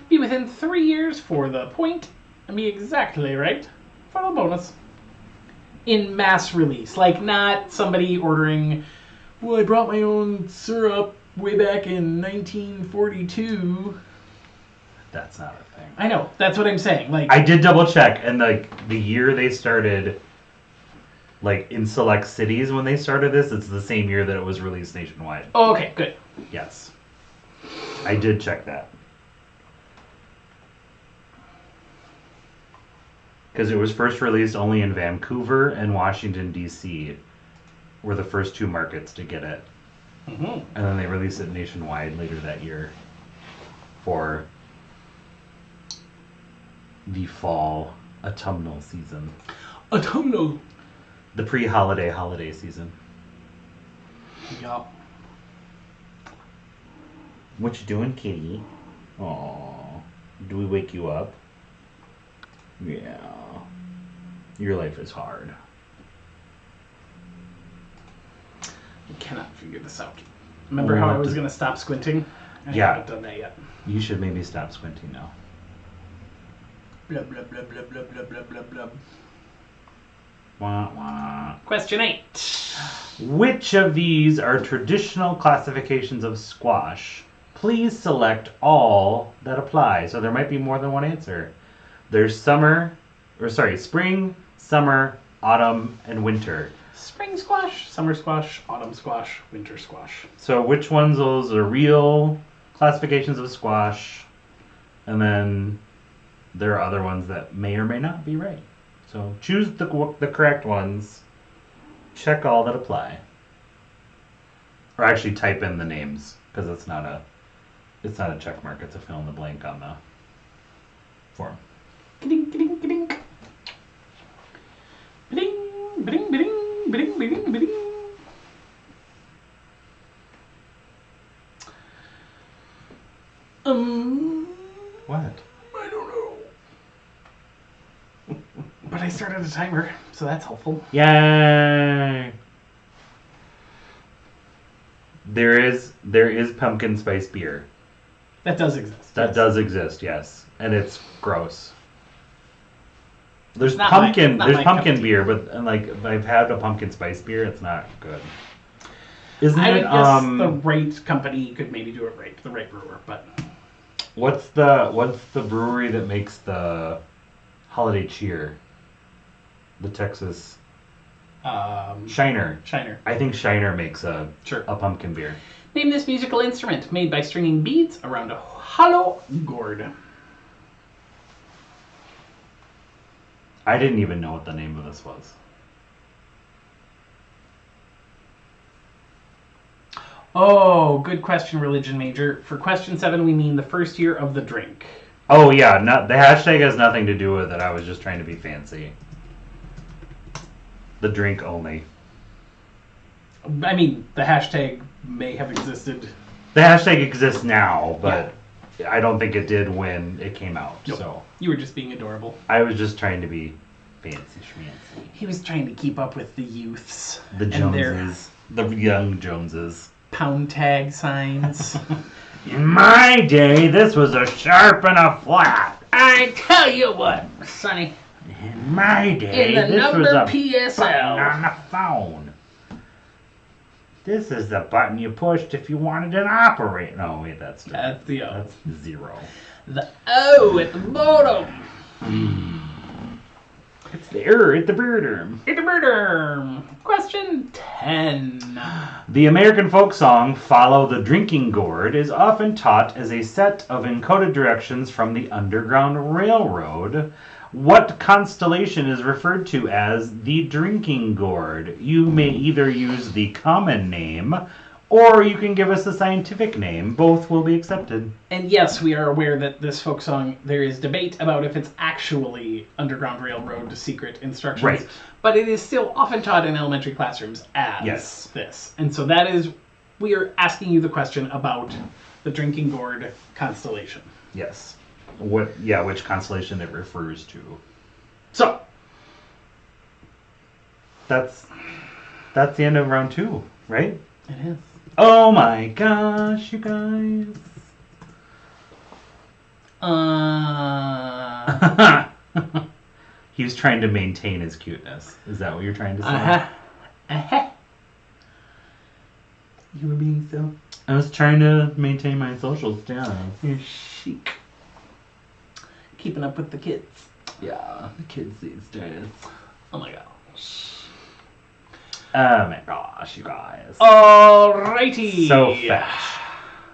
C: be within 3 years for the point and be exactly right for the bonus? In mass release, like not somebody ordering, well, I brought my own syrup way back in 1942.
D: That's not a thing.
C: I know, that's what I'm saying. Like,
D: I did double check, and the year they started, like in select cities when they started this, it's the same year that it was released nationwide.
C: oh, okay, good.
D: Yes. I did check that. Because it was first released only in Vancouver and Washington, D.C. were the first 2 markets to get it.
C: Mm-hmm.
D: And then they released it nationwide later that year for the fall autumnal season.
C: Autumnal.
D: The pre-holiday holiday season.
C: Yup.
D: What you doing, kitty? Aww. Do we wake you up? Yeah. Your life is hard.
C: I cannot figure this out. Remember how I was going to stop squinting? I
D: Yeah.
C: haven't done that yet.
D: You should maybe stop squinting now.
C: Blah, blah, blah, blah, blah, blah, blah, blah, blah.
D: Wah, wah.
C: Question 8.
D: Which of these are traditional classifications of squash? Please select all that apply. So there might be more than one answer. There's spring, summer, autumn, and winter.
C: Spring squash, summer squash, autumn squash, winter squash.
D: So which ones those are real classifications of squash? And then there are other ones that may or may not be right. So choose the correct ones. Check all that apply. Or actually type in the names, because it's not a check mark. It's a fill in the blank on the form.
C: Ding, ding, ding. Bing, bing, bing, bing, bing, bing.
D: What?
C: I don't know. But I started a timer, so that's helpful.
D: Yay! There is pumpkin spice beer.
C: That does exist.
D: That
C: yes.
D: does exist, yes, and it's gross. There's
C: Not
D: pumpkin.
C: my
D: There's
C: cup of
D: pumpkin
C: tea.
D: beer, but I've had a pumpkin spice beer. It's not good. Isn't
C: I would
D: it?
C: guess the right company could maybe do it right, the right brewer, but
D: What's the brewery that makes the holiday cheer? The Texas Shiner.
C: Shiner.
D: I think Shiner makes a
C: Sure.
D: pumpkin beer.
C: Name this musical instrument made by stringing beads around a hollow gourd.
D: I didn't even know what the name of this was.
C: Oh, good question, religion major. For question 7, we mean the first year of the drink.
D: Oh yeah, the hashtag has nothing to do with it. I was just trying to be fancy. The drink only.
C: I mean, the hashtag may have existed.
D: The hashtag exists now, but I don't think it did when it came out.
C: Nope.
D: So
C: You were just being adorable.
D: I was just trying to be fancy schmancy.
C: He was trying to keep up with the youths.
D: The
C: and their
D: Joneses. The young Joneses.
C: pound tag signs.
D: In my day, this was a sharp and a flat.
C: I tell you what, Sonny.
D: In my day,
C: In the
D: this was
C: number
D: a
C: PSL.
D: button on the phone. This is the button you pushed if you wanted an operator. No, wait, that's different.
C: That's the O.
D: That's 0.
C: The O at the bottom.
D: It's the error at the birder.
C: Hit the murder. Question 10.
D: The American folk song Follow the Drinking Gourd is often taught as a set of encoded directions from the Underground Railroad. What constellation is referred to as the Drinking Gourd? You may either use the common name, or you can give us a scientific name. Both will be accepted.
C: And yes, we are aware that this folk song, there is debate about if it's actually Underground Railroad secret instructions.
D: Right.
C: But it is still often taught in elementary classrooms as this. And so that is, we are asking you the question about the Drinking Gourd constellation.
D: Yes. Which constellation it refers to.
C: So,
D: That's the end of round 2, right?
C: it is.
D: Oh my gosh, you guys. He was trying to maintain his cuteness. Is that what you're trying to say?
C: You were being so...
D: I was trying to maintain my social status.
C: You're chic. Keeping up with the kids.
D: Yeah, the kids these days.
C: Oh my gosh.
D: Oh my gosh, you guys.
C: Alrighty.
D: So fetch.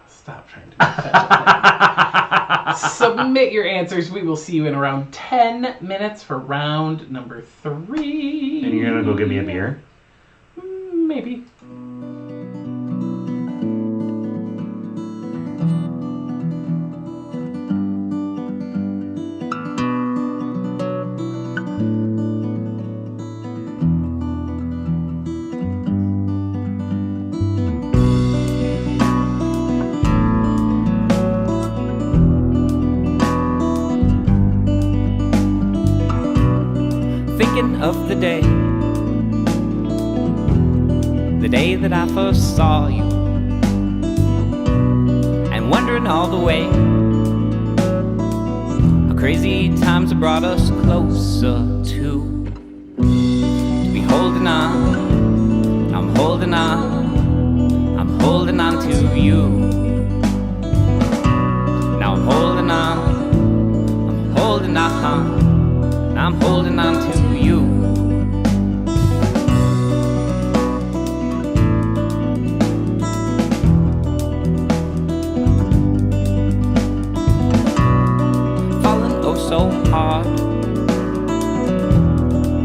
C: Stop trying to be fetch. Submit your answers. We will see you in around 10 minutes for round number 3.
D: And you're gonna go get me a beer?
C: Maybe.
A: Thinking of the day that I first saw you, and wondering all the way how crazy times have brought us closer to be holding on. I'm holding on. I'm holding on to you. Now I'm holding on. I'm holding on. I'm holding on to you. Falling oh so hard,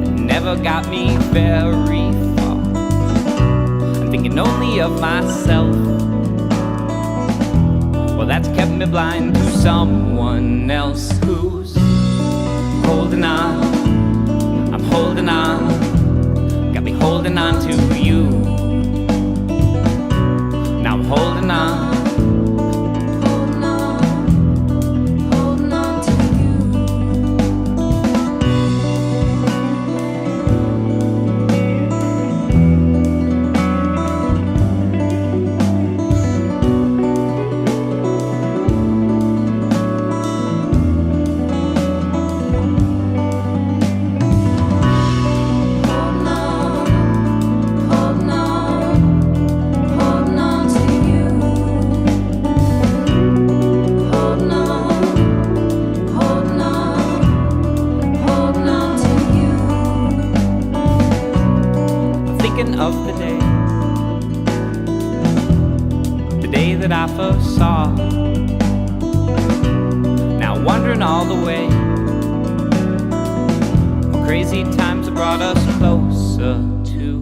A: it never got me very far. I'm thinking only of myself. Well, that's kept me blind to someone else who's holding on, I'm holding on, got me holding on to you. Now I'm holding on, holding on to you. Of the day that I first saw. Now wondering all the way how crazy times have brought us closer to.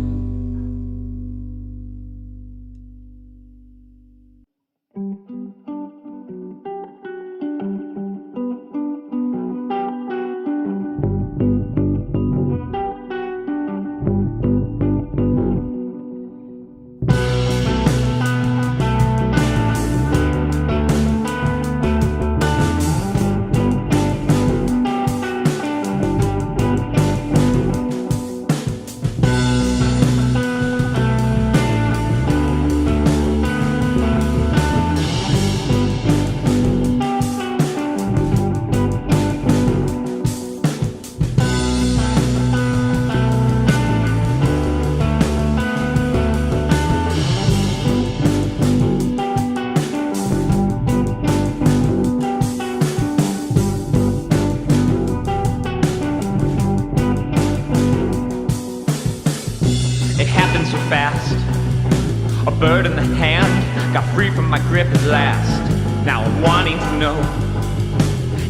B: the hand, got free from my grip at last. Now I'm wanting to know,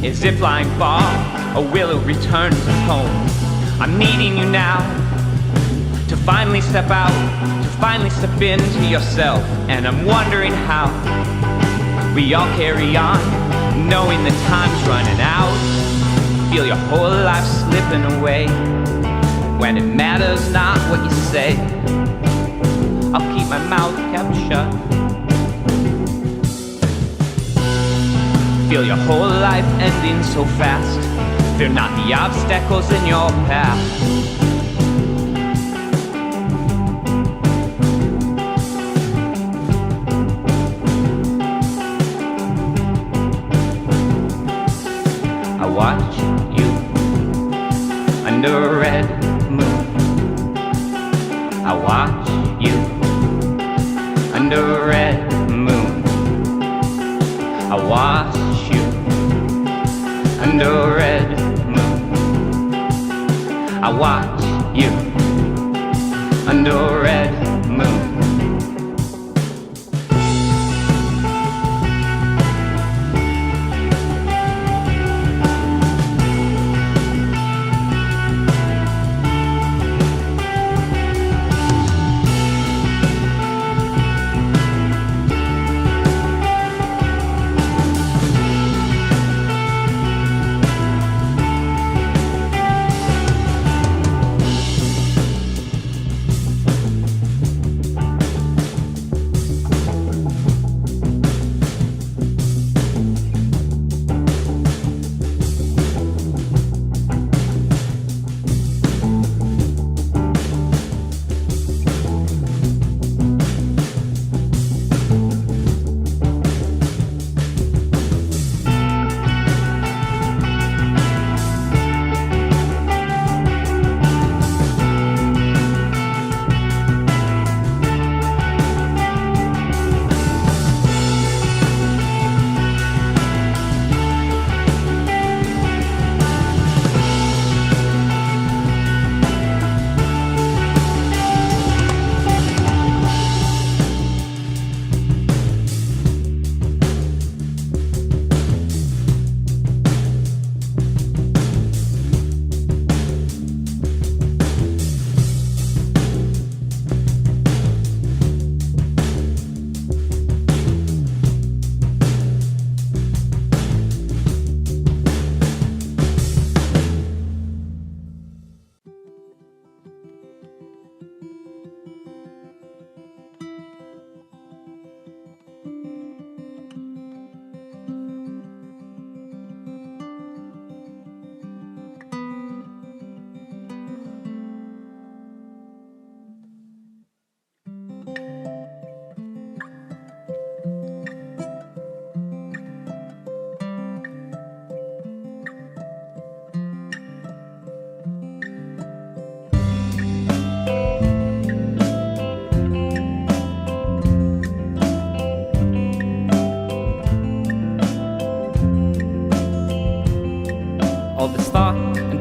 B: is it flying far, or will it return to home? I'm needing you now, to finally step out, to finally step into yourself. And I'm wondering how we all carry on, knowing the time's running out. Feel your whole life slipping away, when it matters not what you say. I'll keep my mouth kept shut. Feel your whole life ending so fast. They're not the obstacles in your path. I watch you under a red moon. I watch you under a red moon. I watch you under a red moon. I watch you under a red moon.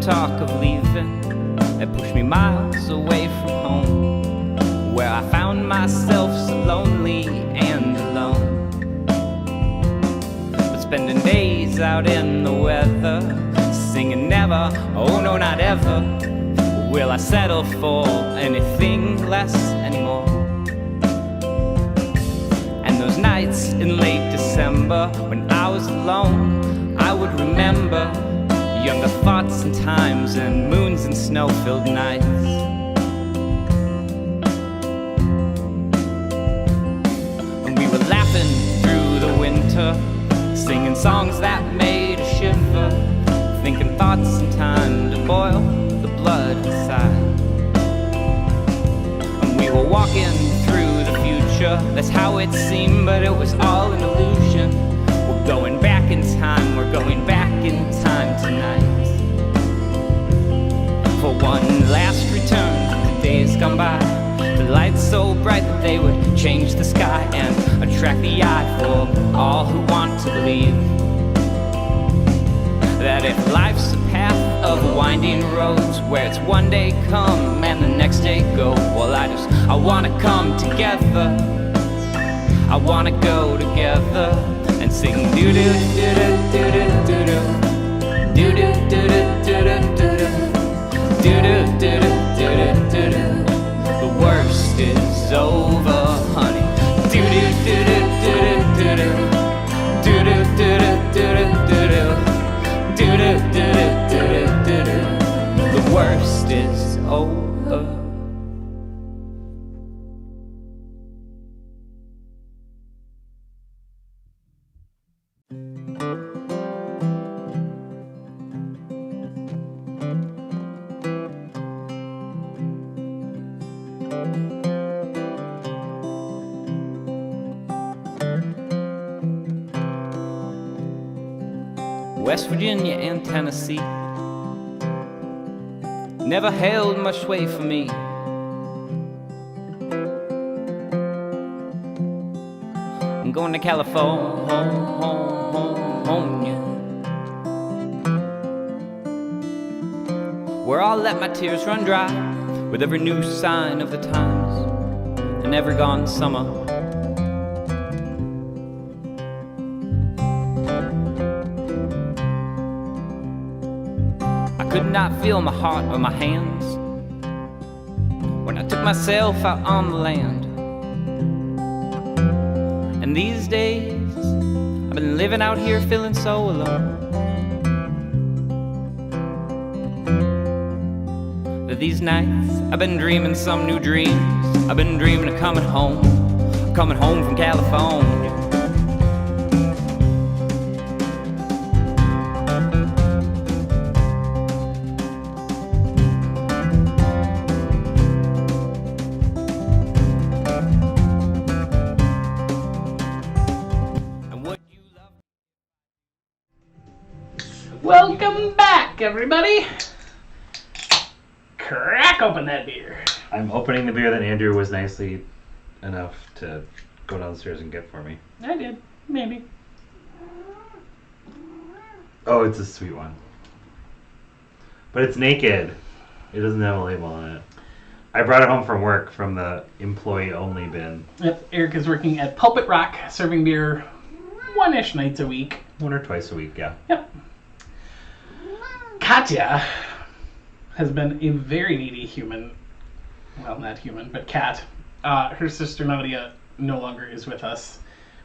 A: talk of leaving that pushed me miles away from home, where I found myself so lonely and alone. But spending days out in the weather, singing never, oh no not ever, will I settle for anything less anymore. And those nights in late December when I was alone, I would remember younger thoughts and times and moons and snow-filled nights. And we were laughing through the winter, singing songs that made us shiver, thinking thoughts and time to boil the blood inside. And we were walking through the future, that's how it seemed, but it was all an illusion. We're going back in time, we're going back in time tonight. For one last return, the days gone by, the lights so bright that they would change the sky and attract the eye for all who want to believe that if life's a path of winding roads where it's one day come and the next day go, well I wanna come together. I wanna go together and sing doo doo doo doo doo doo doo doo doo doo doo doo doo doo doo. The worst is over, honey. Doo doo doo doo doo doo doo doo doo doo doo doo doo doo. The worst is over. West Virginia and Tennessee never held much sway for me. I'm going to California, where I'll let my tears run dry with every new sign of the times and every gone summer. I could not feel my heart or my hands when I took myself out on the land. And these days, I've been living out here feeling so alone. That these nights, I've been dreaming some new dreams. I've been dreaming of coming home from California.
C: Welcome back, everybody. Crack open that beer.
D: I'm opening the beer that Andrew was nicely enough to go downstairs and get for me.
C: I did, maybe.
D: Oh, it's a sweet one. But it's naked. It doesn't have a label on it. I brought it home from work from the employee-only bin.
C: Yep, Eric is working at Pulpit Rock, serving beer one-ish nights a week.
D: 1 or twice a week, yeah.
C: Yep. Katya has been a very needy human. Well, not human, but cat. Her sister Nadia no longer is with us,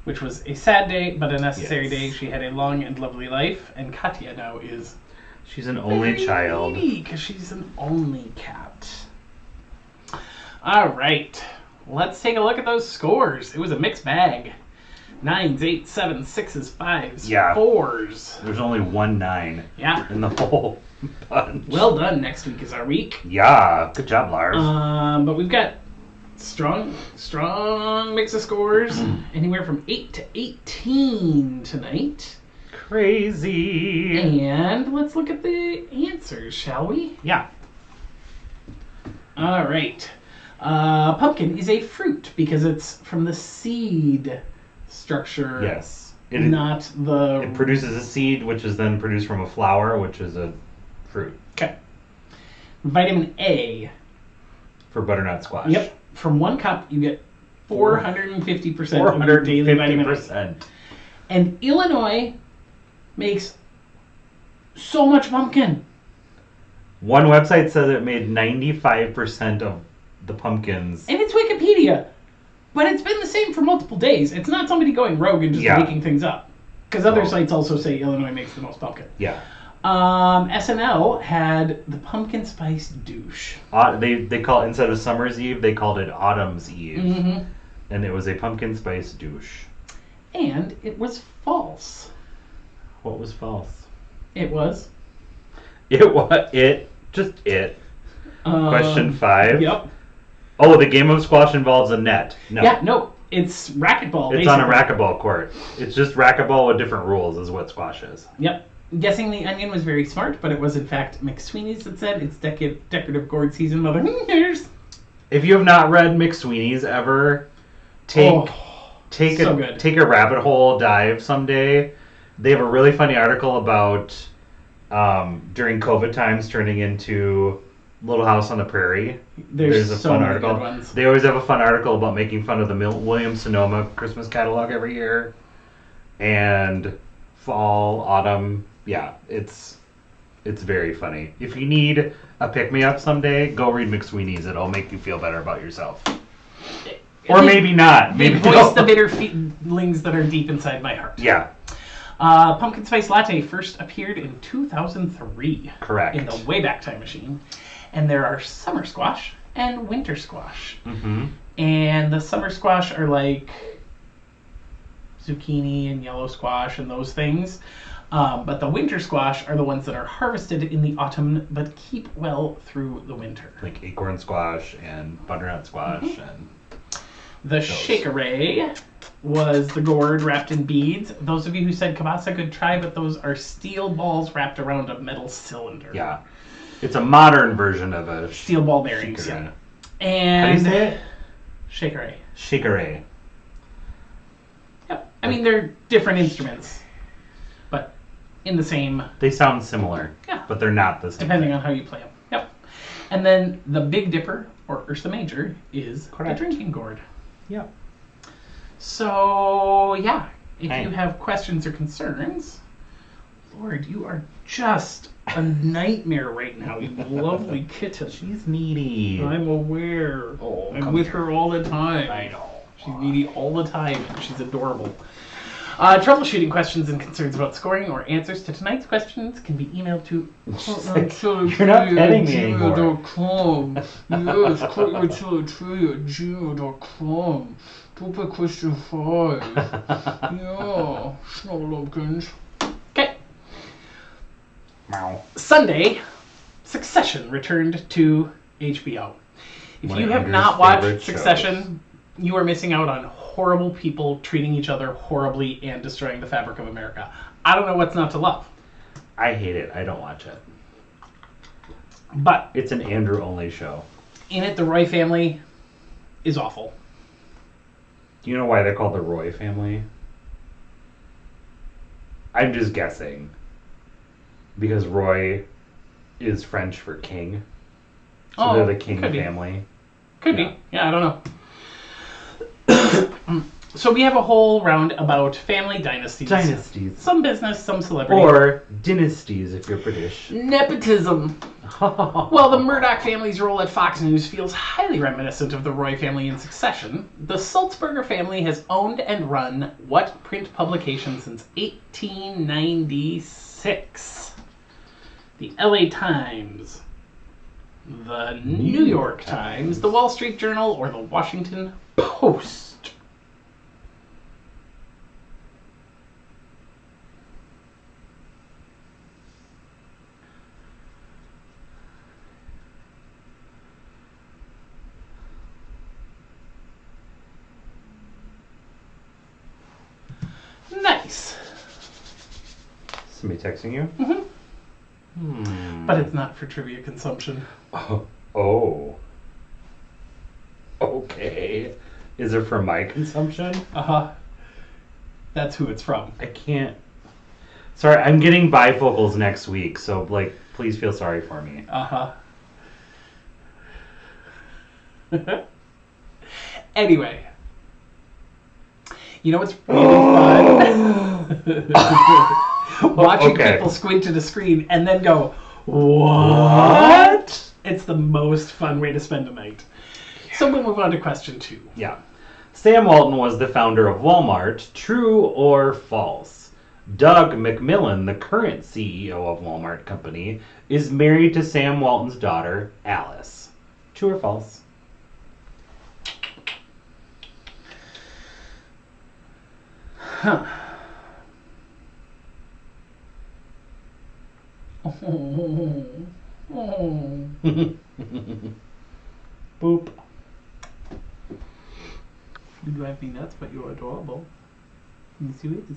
C: which was a sad day, but a necessary day. She had a long and lovely life, and Katya now is...
D: She's an only child.
C: Because she's an only cat. All right, let's take a look at those scores. It was a mixed bag. 9s, 8s, 7s, 6s, 5s,
D: Yeah.
C: 4s.
D: There's only 1 9
C: Yeah.
D: in the whole bunch.
C: Well done. Next week is our week.
D: Yeah, good job, Lars.
C: But we've got strong mix of scores. Anywhere from 8 to 18 tonight.
D: Crazy.
C: And let's look at the answers, shall we?
D: Yeah.
C: All right. Pumpkin is a fruit because it's from the seed structure.
D: Yes.
C: Not the...
D: It produces a seed, which is then produced from a flower, which is a fruit.
C: Okay. Vitamin A.
D: For butternut squash.
C: Yep. From 1 cup, you get 450% of your daily vitamin A.
D: 450%.
C: And Illinois makes so much pumpkin.
D: One website says it made 95% of the pumpkins.
C: And it's Wikipedia. But it's been the same for multiple days. It's not somebody going rogue and just making things up. Because other sites also say Illinois makes the most pumpkin.
D: Yeah.
C: SNL had the pumpkin spice douche.
D: They call it, instead of Summer's Eve, they called it Autumn's Eve.
C: Mm-hmm.
D: And it was a pumpkin spice douche.
C: And it was false.
D: What was false?
C: It was.
D: Question 5.
C: Yep.
D: Oh, the game of squash involves a net. No.
C: Yeah, no. It's racquetball.
D: It's on a racquetball court. It's just racquetball with different rules is what squash is.
C: Yep. Guessing the Onion was very smart, but it was in fact McSweeney's that said it's decorative gourd season, mother.
D: If you have not read McSweeney's ever, take a rabbit hole dive someday. They have a really funny article about during COVID times turning into Little House on the Prairie.
C: There's
D: a
C: so
D: fun
C: many
D: article.
C: good ones.
D: They always have a fun article about making fun of the Williams-Sonoma Christmas catalog every year. And fall, autumn, yeah, it's very funny. If you need a pick-me-up someday, go read McSweeney's. It'll make you feel better about yourself. Or maybe not.
C: They
D: Maybe
C: voice
D: don't.
C: the bitter feelings that are deep inside my heart.
D: Yeah,
C: Pumpkin Spice Latte first appeared in 2003.
D: correct.
C: In the Wayback Time Machine. And there are summer squash and winter squash.
D: Mm-hmm.
C: And the summer squash are like zucchini and yellow squash and those things. But the winter squash are the ones that are harvested in the autumn but keep well through the winter.
D: Like acorn squash and butternut squash and
C: The Shakeray was the gourd wrapped in beads. Those of you who said kielbasa, good try, but those are steel balls wrapped around a metal cylinder.
D: yeah. It's a modern version of a
C: Steel ball bearings,
D: shaker.
C: yeah.
D: How do
C: And
D: you say it?
C: Shakeray.
D: Shakeray.
C: Yep. I mean, they're different instruments, but in the same,
D: They sound similar,
C: Yeah.
D: but they're not the same.
C: depending on how you play them. Yep. And then the Big Dipper, or Ursa Major, is
D: Correct.
C: the drinking gourd.
D: Yeah.
C: So, yeah, if
D: Hey.
C: you have questions or concerns, Lord, you are just a nightmare right now, you lovely kitten.
D: She's needy.
C: I'm aware.
D: Oh,
C: I'm
D: come
C: with
D: here.
C: her all the time.
D: I know.
C: She's needy all the time, and she's adorable. Troubleshooting questions and concerns about scoring or answers to tonight's questions can be emailed to
D: You're not petting me anymore.
C: gmail.com. Yes, gmail.com. Don't put question 5. Yeah, Schnubbelupkins. Okay.
D: Meow.
C: Sunday, Succession returned to HBO. If
D: One
C: you
D: of
C: have
D: Andrew's
C: not watched
D: favorite
C: Succession, you are missing out on horrible people treating each other horribly and destroying the fabric of America. I don't know what's not to love.
D: I hate it. I don't watch it.
C: But
D: It's an Andrew-only show.
C: in it, the Roy family is awful.
D: Do you know why they're called the Roy family? I'm just guessing. Because Roy is French for king. So they're the king
C: could be.
D: family.
C: Could
D: Yeah.
C: be. Yeah, I don't know. So we have a whole round about family dynasties.
D: Dynasties.
C: Some business, some celebrity.
D: Or dynasties if you're British.
C: Nepotism. Well, the Murdoch family's role at Fox News feels highly reminiscent of the Roy family in Succession. The Sulzberger family has owned and run what print publication since 1896? The LA Times, the New York Times, the Wall Street Journal, or the Washington Post? Nice.
D: Somebody texting you?
C: But it's not for trivia consumption.
D: Oh. Okay. Is it for my consumption?
C: Uh-huh. That's who it's from.
D: I can't. Sorry, I'm getting bifocals next week, so, please feel sorry for me.
C: Uh-huh. Anyway. You know what's really fun? Watching
D: Okay.
C: people squint at a screen and then go, what? It's the most fun way to spend a night. So we'll move on to question 2.
D: Yeah. Sam Walton was the founder of Walmart. True or false? Doug McMillan, the current CEO of Walmart Company, is married to Sam Walton's daughter, Alice. True or false?
C: Huh. Oh.
D: Boop.
C: You drive me nuts, but you're adorable. Yes, you is.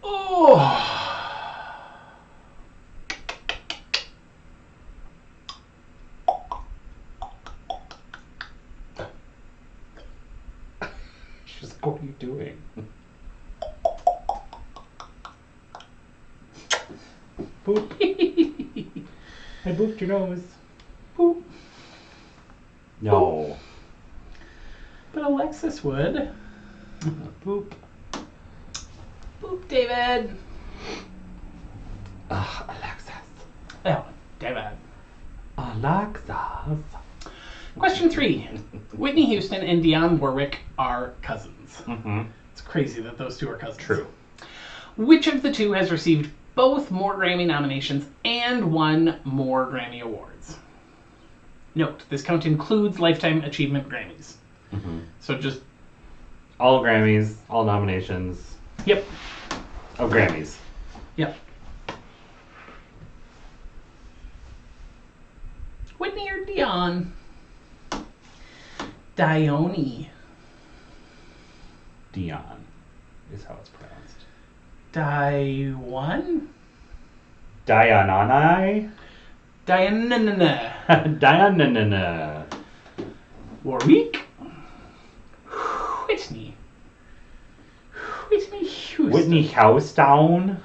C: Oh.
D: She's like, what are you doing? Boop. I booped your nose.
C: Boop.
D: No.
C: But Alexis would.
D: Boop.
C: Boop, David.
D: Alexis.
C: Oh, David.
D: Alexis.
C: Question 3. Whitney Houston and Dionne Warwick are cousins.
D: Mm-hmm.
C: It's crazy that those two are cousins.
D: True.
C: Which of the two has received both more Grammy nominations and won more Grammy Awards? Note, this count includes Lifetime Achievement Grammys.
D: Mm-hmm.
C: So just...
D: All Grammys, all nominations.
C: Yep.
D: Oh, Grammys.
C: Yep. Whitney or Dionne? Dione.
D: Dion is how it's pronounced.
C: Dionne?
D: Dianani?
C: Diana.
D: Dianana.
C: Warwick? Whitney. Whitney Houston.
D: Whitney Houston.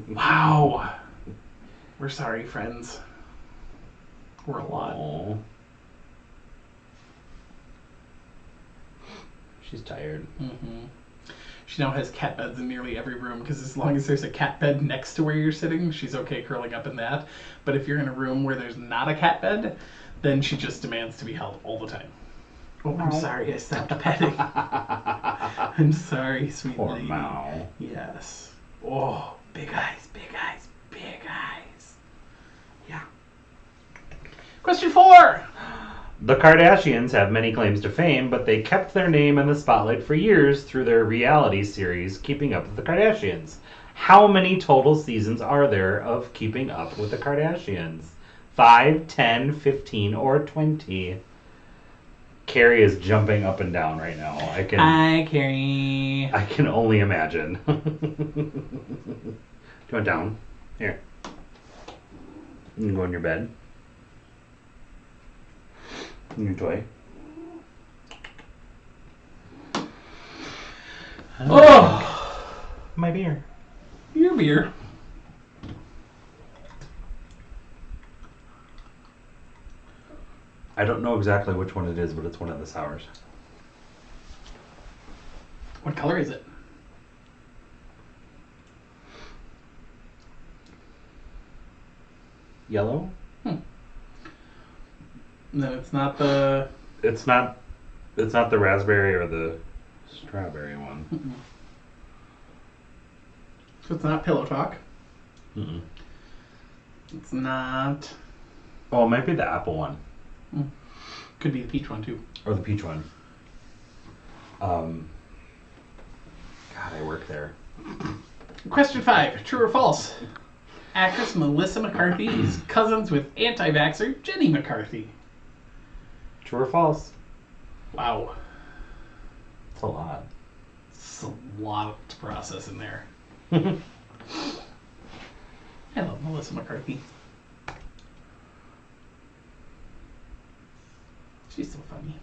C: Wow. We're sorry, friends. We're a lot.
D: Aw. She's tired.
C: Mm-hmm. She now has cat beds in nearly every room because as long as there's a cat bed next to where you're sitting, she's okay curling up in that. But if you're in a room where there's not a cat bed, then she just demands to be held all the time. Oh, I'm sorry, I stopped petting. I'm sorry, sweet
D: Poor
C: lady.
D: Mao.
C: Yes. Oh, big eyes, big eyes, big eyes. Yeah. Question 4.
D: The Kardashians have many claims to fame, but they kept their name in the spotlight for years through their reality series, Keeping Up with the Kardashians. How many total seasons are there of Keeping Up with the Kardashians? 5, 10, 15, or 20? Carrie is jumping up and down right now.
C: Hi, Carrie.
D: I can only imagine. Do you want down? Here. You can go in your bed. Your toy.
C: Oh!
D: My beer.
C: Your beer.
D: I don't know exactly which one it is, but it's one of the sours.
C: What color is it?
D: Yellow?
C: No, it's not the...
D: It's not the raspberry or the strawberry one.
C: Mm-mm. So it's not Pillow Talk.
D: Mm-mm.
C: It's not...
D: Oh, it might be the apple one.
C: Could be the peach one, too.
D: Or the peach one. God, I work there.
C: Question 5. True or false? Actress Melissa McCarthy is cousins with anti-vaxxer Jenny McCarthy.
D: True or false?
C: Wow.
D: It's a lot.
C: It's a lot to process in there. I love Melissa McCarthy. She's so funny.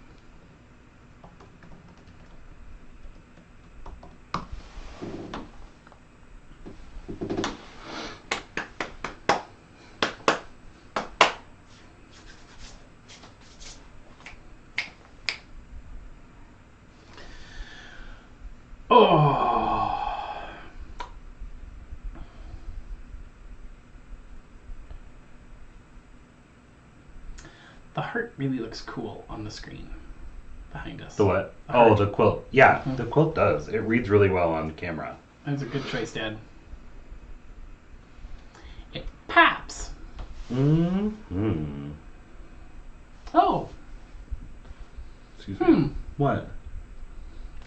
C: Oh. The heart really looks cool on the screen behind us.
D: The what?
C: The
D: Oh,
C: heart.
D: the quilt. Yeah,
C: Mhm.
D: the quilt does. It reads really well on camera.
C: That's a good choice, Dad. It pops.
D: Mm-hmm.
C: Oh.
D: Excuse me. What?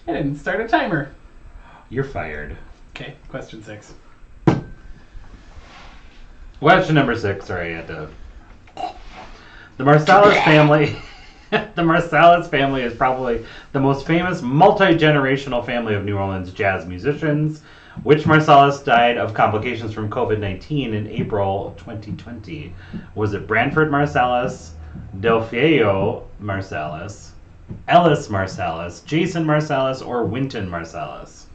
C: I didn't start a timer.
D: You're fired.
C: Okay, question 6.
D: Question number 6. Sorry, I had to... The Marsalis family... The Marsalis family is probably the most famous multi-generational family of New Orleans jazz musicians. Which Marsalis died of complications from COVID-19 in April 2020? Was it Branford Marsalis, Delfeayo Marsalis, Ellis Marsalis, Jason Marsalis, or Wynton Marsalis?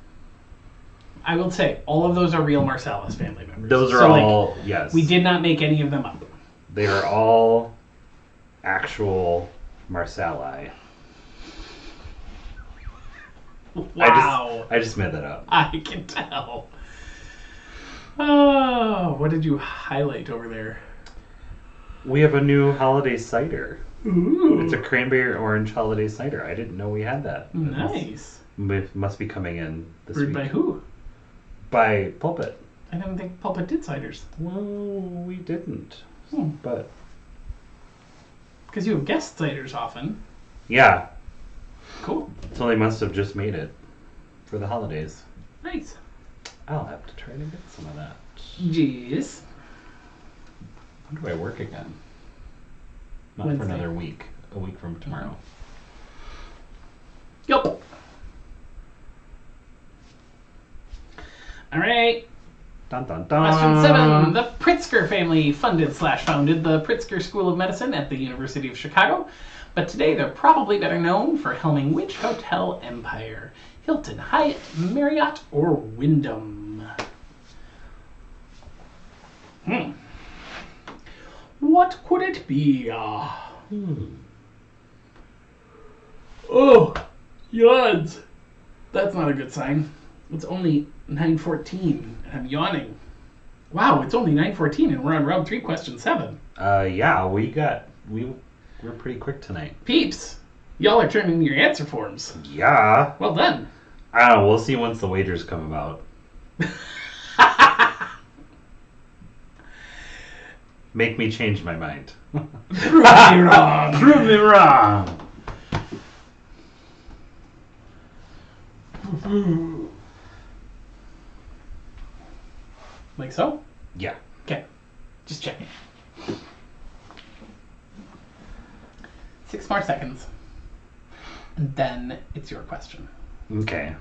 C: I will say, all of those are real Marsalis family members.
D: Those are
C: So,
D: all, yes.
C: We did not make any of them up.
D: They are all actual Marsali.
C: Wow.
D: I just made that up.
C: I can tell. Oh, what did you highlight over there?
D: We have a new holiday cider.
C: Ooh.
D: It's a cranberry orange holiday cider. I didn't know we had that.
C: Nice.
D: It must be coming in this
C: Brewed
D: week.
C: by who?
D: By Pulpit.
C: I didn't think Pulpit did ciders.
D: Well, we didn't.
C: Hmm.
D: But,
C: Because you have guest ciders often.
D: yeah.
C: Cool.
D: So they must have just made it for the holidays.
C: Nice.
D: I'll have to try to get some of that.
C: Jeez.
D: When do I work again? Not
C: Wednesday.
D: for another week. A week from tomorrow.
C: Yup. All right.
D: Dun dun dun.
C: Question 7. The Pritzker family funded/founded the Pritzker School of Medicine at the University of Chicago, but today they're probably better known for helming which hotel empire? Hilton, Hyatt, Marriott, or Wyndham? What could it be? Oh, yads. That's not a good sign. It's only 9:14. I'm yawning. Wow, it's only 9:14 and we're on round 3, question 7.
D: Yeah, we're pretty quick tonight.
C: Peeps, y'all are turning in your answer forms.
D: Yeah.
C: Well done.
D: I don't know, we'll see once the wagers come about. Make me change my mind.
C: Prove me wrong.
D: Prove me wrong.
C: Like so?
D: Yeah.
C: Okay, just checking. 6 more seconds. And then it's your question.
D: Okay.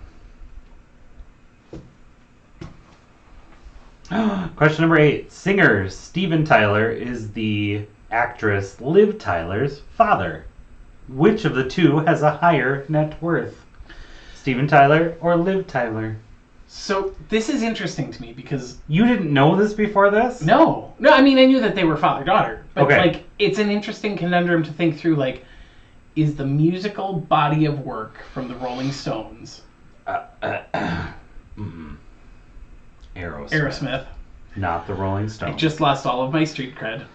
D: Question number 8. Singer Steven Tyler is the actress Liv Tyler's father. Which of the two has a higher net worth? Steven Tyler or Liv Tyler?
C: So this is interesting to me because
D: You didn't know this before this?
C: no, I mean I knew that they were father-daughter, but
D: Okay.
C: like it's an interesting conundrum to think through. Like, is the musical body of work from the Rolling Stones, Aerosmith?
D: Not the Rolling
C: I
D: Stones.
C: just lost all of my street cred.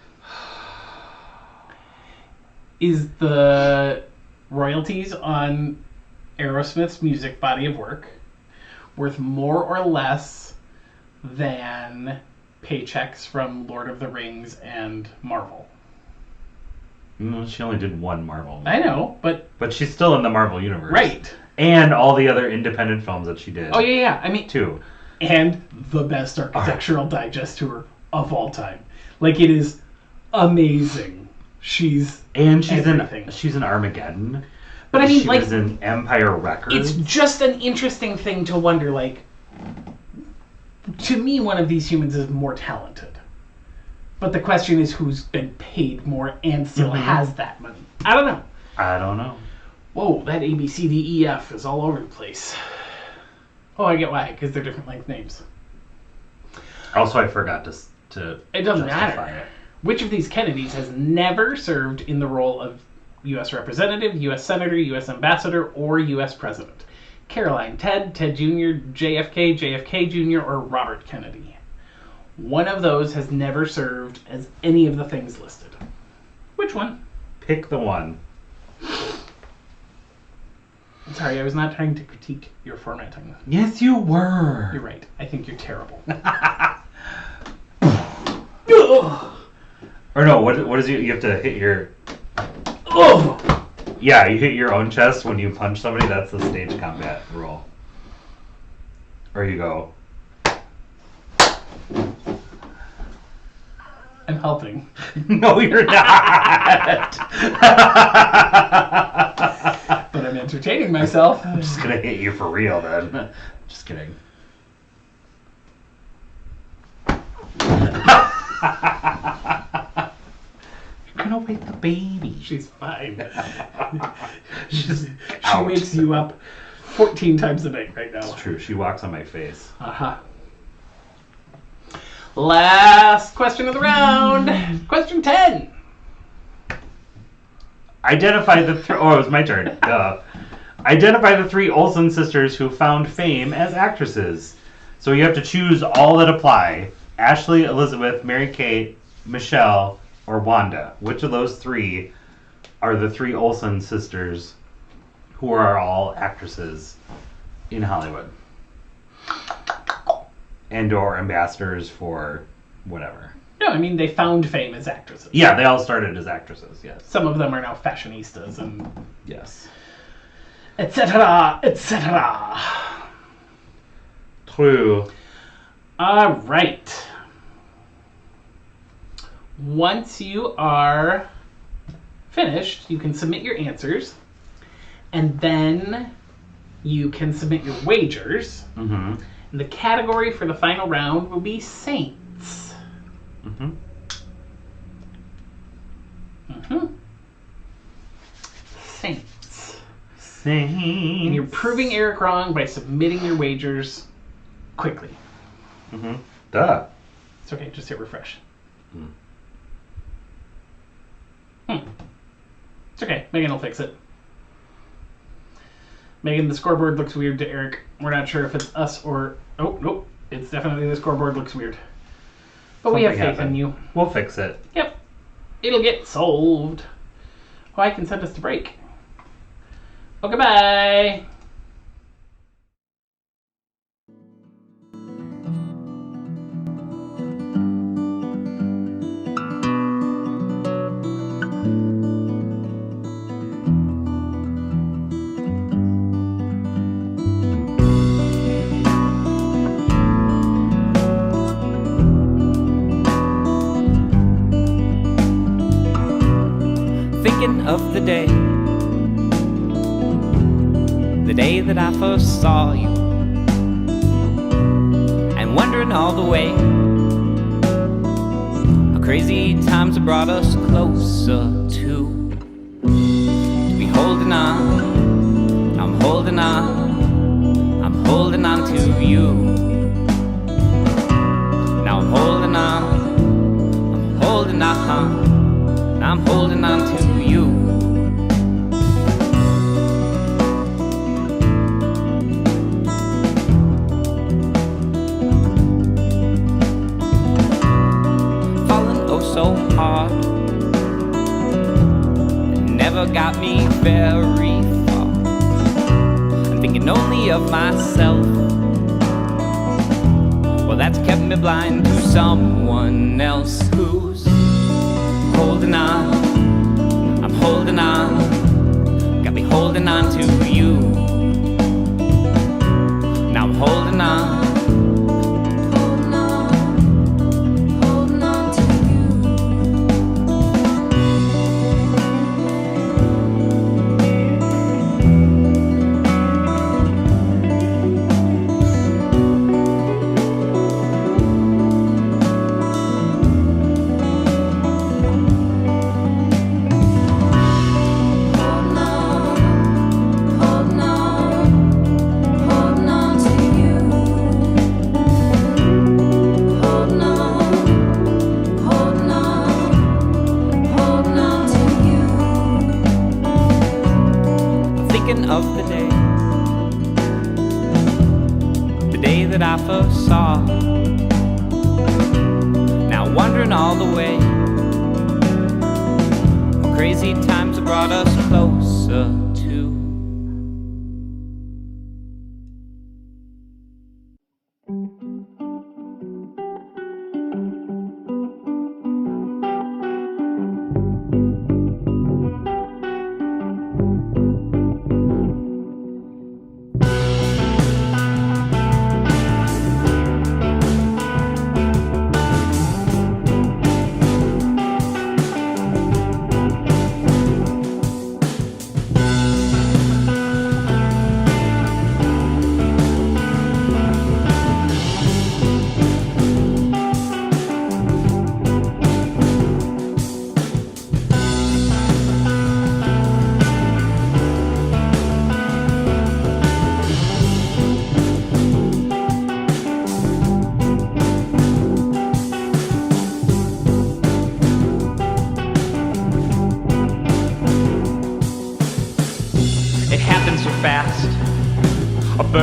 C: Is the royalties on Aerosmith's music body of work worth more or less than Paychecks from Lord of the Rings and Marvel?
D: She only did one Marvel.
C: I know, but
D: But she's still in the Marvel universe.
C: right.
D: And all the other independent films that she did.
C: Oh yeah. I mean,
D: Too.
C: and the best architectural digest tour of all time. Like, it is amazing. She's everything.
D: She's in Armageddon.
C: But I mean,
D: she
C: like,
D: was in Empire Records.
C: it's just an interesting thing to wonder, like, to me, one of these humans is more talented. But the question is who's been paid more and still has that money. I don't know.
D: I don't know.
C: Whoa, that A, B, C, D, E, F is all over the place. Oh, I get why, because they're different length names.
D: Also, I forgot to
C: It doesn't
D: justify
C: matter.
D: it.
C: Which of these Kennedys has never served in the role of U.S. Representative, U.S. Senator, U.S. Ambassador, or U.S. President? Caroline, Ted Jr., JFK, JFK Jr., or Robert Kennedy? One of those has never served as any of the things listed. Which one?
D: Pick the one.
C: Sorry, I was not trying to critique your formatting.
D: Yes, you were.
C: You're right. I think you're terrible.
D: Or no, what is it? You have to hit your...
C: Oh!
D: Yeah, you hit your own chest when you punch somebody. That's the stage combat rule. Or you go...
C: I'm helping.
D: No, you're not.
C: But I'm entertaining myself.
D: I'm just gonna hit you for real then. Just kidding. You're gonna wake the baby.
C: She's fine.
D: She's
C: She
D: out.
C: wakes you up 14 times a day right now.
D: It's true. She walks on my face.
C: Uh-huh. Last question of the round. Question 10.
D: Identify the oh, it was my turn. Duh. Identify the 3 Olsen sisters who found fame as actresses. So you have to choose all that apply. Ashley, Elizabeth, Mary-Kate, Michelle, or Wanda. Which of those 3 are the 3 Olsen sisters who are all actresses in Hollywood? And or ambassadors for whatever.
C: No, I mean, they found fame as actresses.
D: Yeah, they all started as actresses, yes.
C: Some of them are now fashionistas and
D: Yes.
C: etc., etc.
D: True.
C: All right. Once you are finished, you can submit your answers, and then you can submit your wagers.
D: Mm-hmm.
C: And the category for the final round will be Saints.
D: Mm-hmm.
C: Mm-hmm. Saints.
D: Saints.
C: And you're proving Eric wrong by submitting your wagers quickly.
D: Mm-hmm. Duh.
C: It's okay, just hit refresh.
D: Hmm.
C: It's okay, Megan will fix it. Megan, the scoreboard looks weird to Eric. We're not sure if it's us or... Oh, nope. It's definitely the scoreboard looks weird. But we have
D: Something
C: faith in
D: happened.
C: you.
D: We'll fix it.
C: Yep. It'll get solved. Oh, I can send us to break. Oh, goodbye.
A: Thinking of the day that I first saw you, and wondering all the way how crazy times have brought us closer to be holding on. I'm holding on. I'm holding on to you. Now I'm holding on. I'm holding on. I'm holding on to you. Falling oh so hard, it never got me very far. I'm thinking only of myself. Well, that's kept me blind to someone else who's holding on, I'm holding on, got me holding on to you. Now I'm holding on, holding on to you. Of the day that I first saw, now wondering all the way how crazy times have brought us closer to.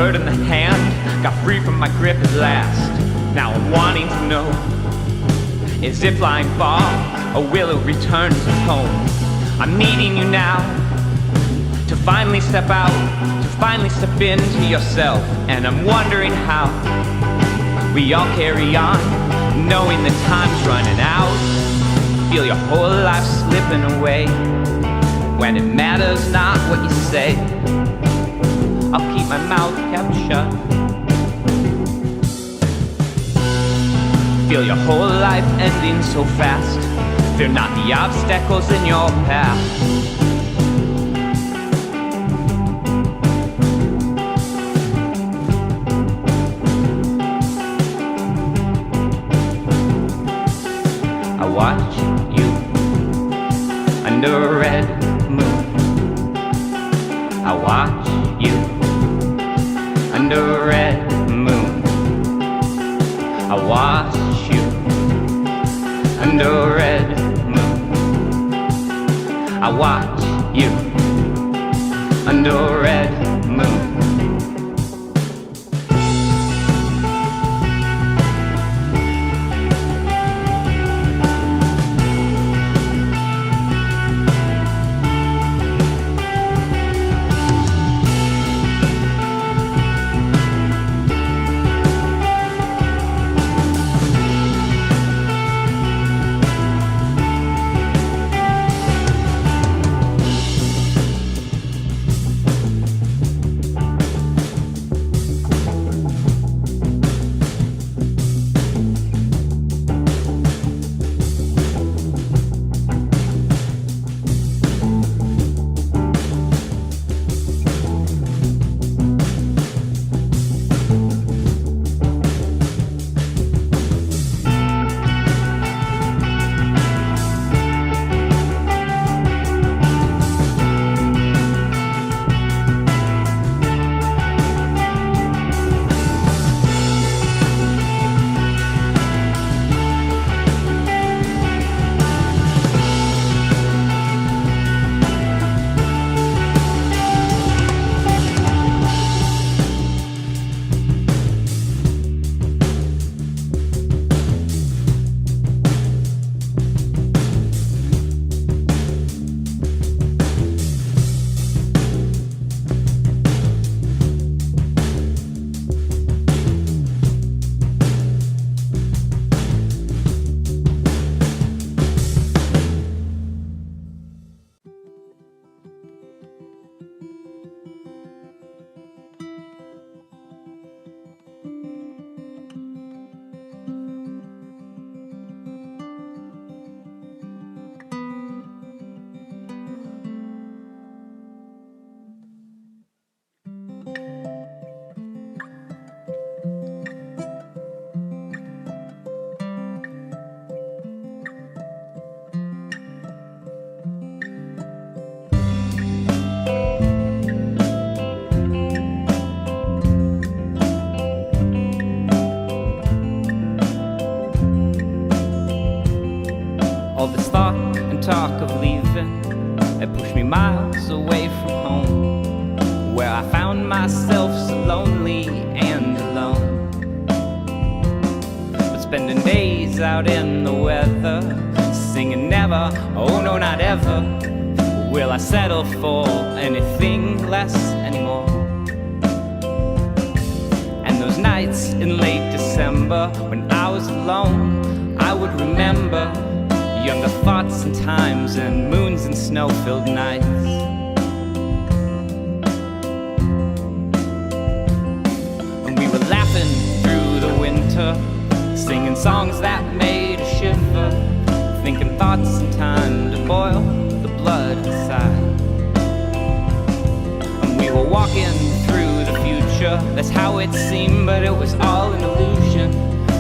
B: bird in the hand, got free from my grip at last. Now I'm wanting to know, is it flying far, or will it return to home? I'm needing you now, to finally step out, to finally step into yourself. And I'm wondering how we all carry on, knowing the time's running out. Feel your whole life slipping away, when it matters not what you say. I'll keep my mouth kept shut. Feel your whole life ending so fast. They're not the obstacles in your path. I watch you under a red moon. I watch you under a red moon. I watch you under a red moon. I watch you under a red moon.
A: All this thought and talk of leaving, it pushed me miles away from home, where I found myself so lonely and alone. But spending days out in the weather, singing never, oh no not ever, will I settle for anything less anymore. And those nights in late December, when I was alone, I would remember younger thoughts and times and moons and snow-filled nights. And we were laughing through the winter, singing songs that made us shiver, thinking thoughts and time to boil the blood inside. And we were walking through the future, that's how it seemed, but it was all an illusion.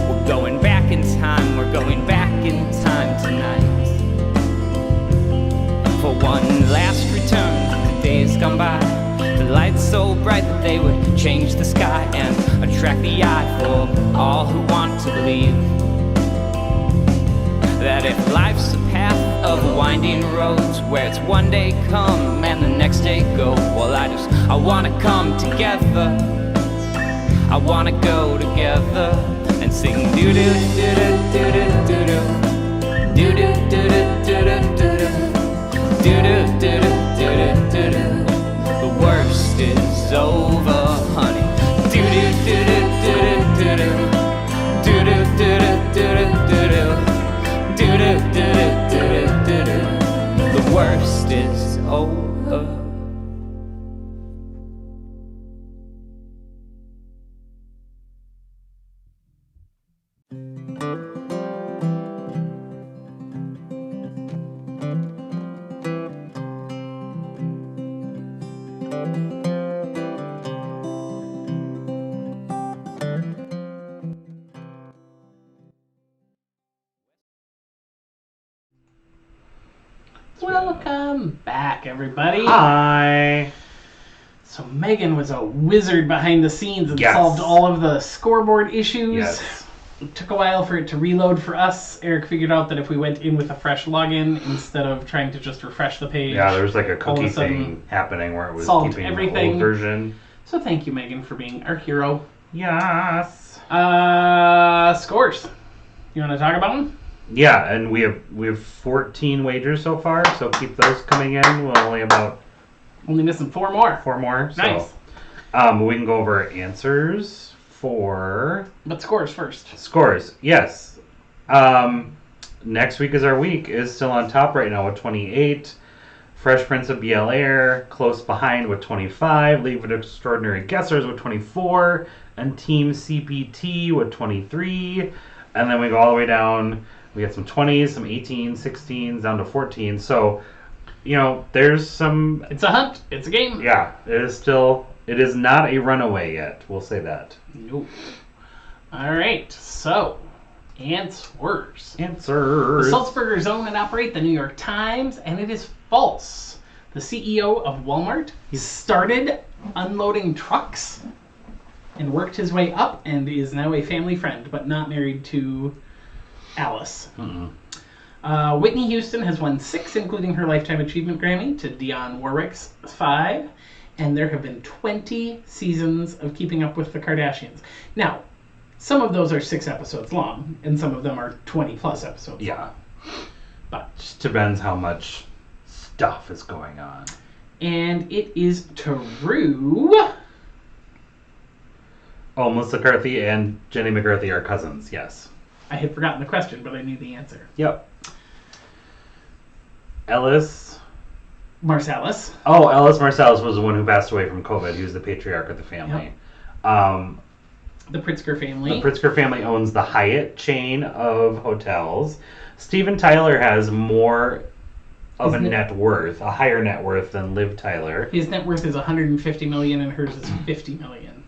A: We're going back in time, we're going back in time tonight. For one last return, the days gone by, the lights so bright that they would change the sky and attract the eye for all who want to believe that if life's a path of winding roads where it's one day come and the next day go, well I wanna come together, I wanna go together and sing doo doo doo doo doo doo doo doo doo doo doo doo doo doo doo. The worst is over, honey. Doo doo doo doo doo doo doo doo doo doo doo doo doo. The worst is over.
C: Welcome back, everybody.
D: Hi.
C: So Megan was a wizard behind the scenes and
D: Yes.
C: solved all of the scoreboard issues.
D: Yes.
C: It took a while for it to reload for us. Eric figured out that if we went in with a fresh login instead of trying to just refresh the page.
D: Yeah, there was like a
C: all of
D: cookie
C: a sudden
D: thing happening where it was
C: solved
D: keeping
C: everything.
D: the old version.
C: So thank you, Megan, for being our hero.
D: Yes.
C: Scores. You want to talk about them?
D: Yeah, and we have 14 wagers so far, so keep those coming in. We're only about
C: Only missing 4 more.
D: 4 more. So,
C: Nice.
D: we can go over answers for
C: But scores first.
D: scores. Yes. Next week is our week. Is still on top right now with 28. Fresh Prince of Bel-Air close behind with 25. League of Extraordinary Guessers with 24. And Team CPT with 23. And then we go all the way down. We get some 20s, some 18s, 16s, down to 14. So, there's some...
C: It's a hunt. It's a game.
D: Yeah, it is not a runaway yet. We'll say that.
C: Nope. All right. So, answers.
D: Answers.
C: The Salzburgers own and operate the New York Times, and it is false. The CEO of Walmart started unloading trucks and worked his way up and is now a family friend, but not married to Alice. Whitney Houston has won 6, including her Lifetime Achievement Grammy, to Dionne Warwick's 5. And there have been 20 seasons of Keeping Up with the Kardashians. Now, some of those are 6 episodes long, and some of them are 20-plus episodes
D: Yeah.
C: long. But,
D: Just depends how much stuff is going on.
C: and it is true.
D: Oh, Melissa McCarthy and Jenny McCarthy are cousins, yes.
C: I had forgotten the question, but I knew the answer.
D: Yep. Ellis.
C: Marsalis.
D: Oh, Ellis Marsalis was the one who passed away from COVID. He was the patriarch of the family.
C: The Pritzker family.
D: The Pritzker family owns the Hyatt chain of hotels. Steven Tyler has more of a net worth, a higher net worth than Liv Tyler.
C: His net worth is $150 million, and hers is $50 million.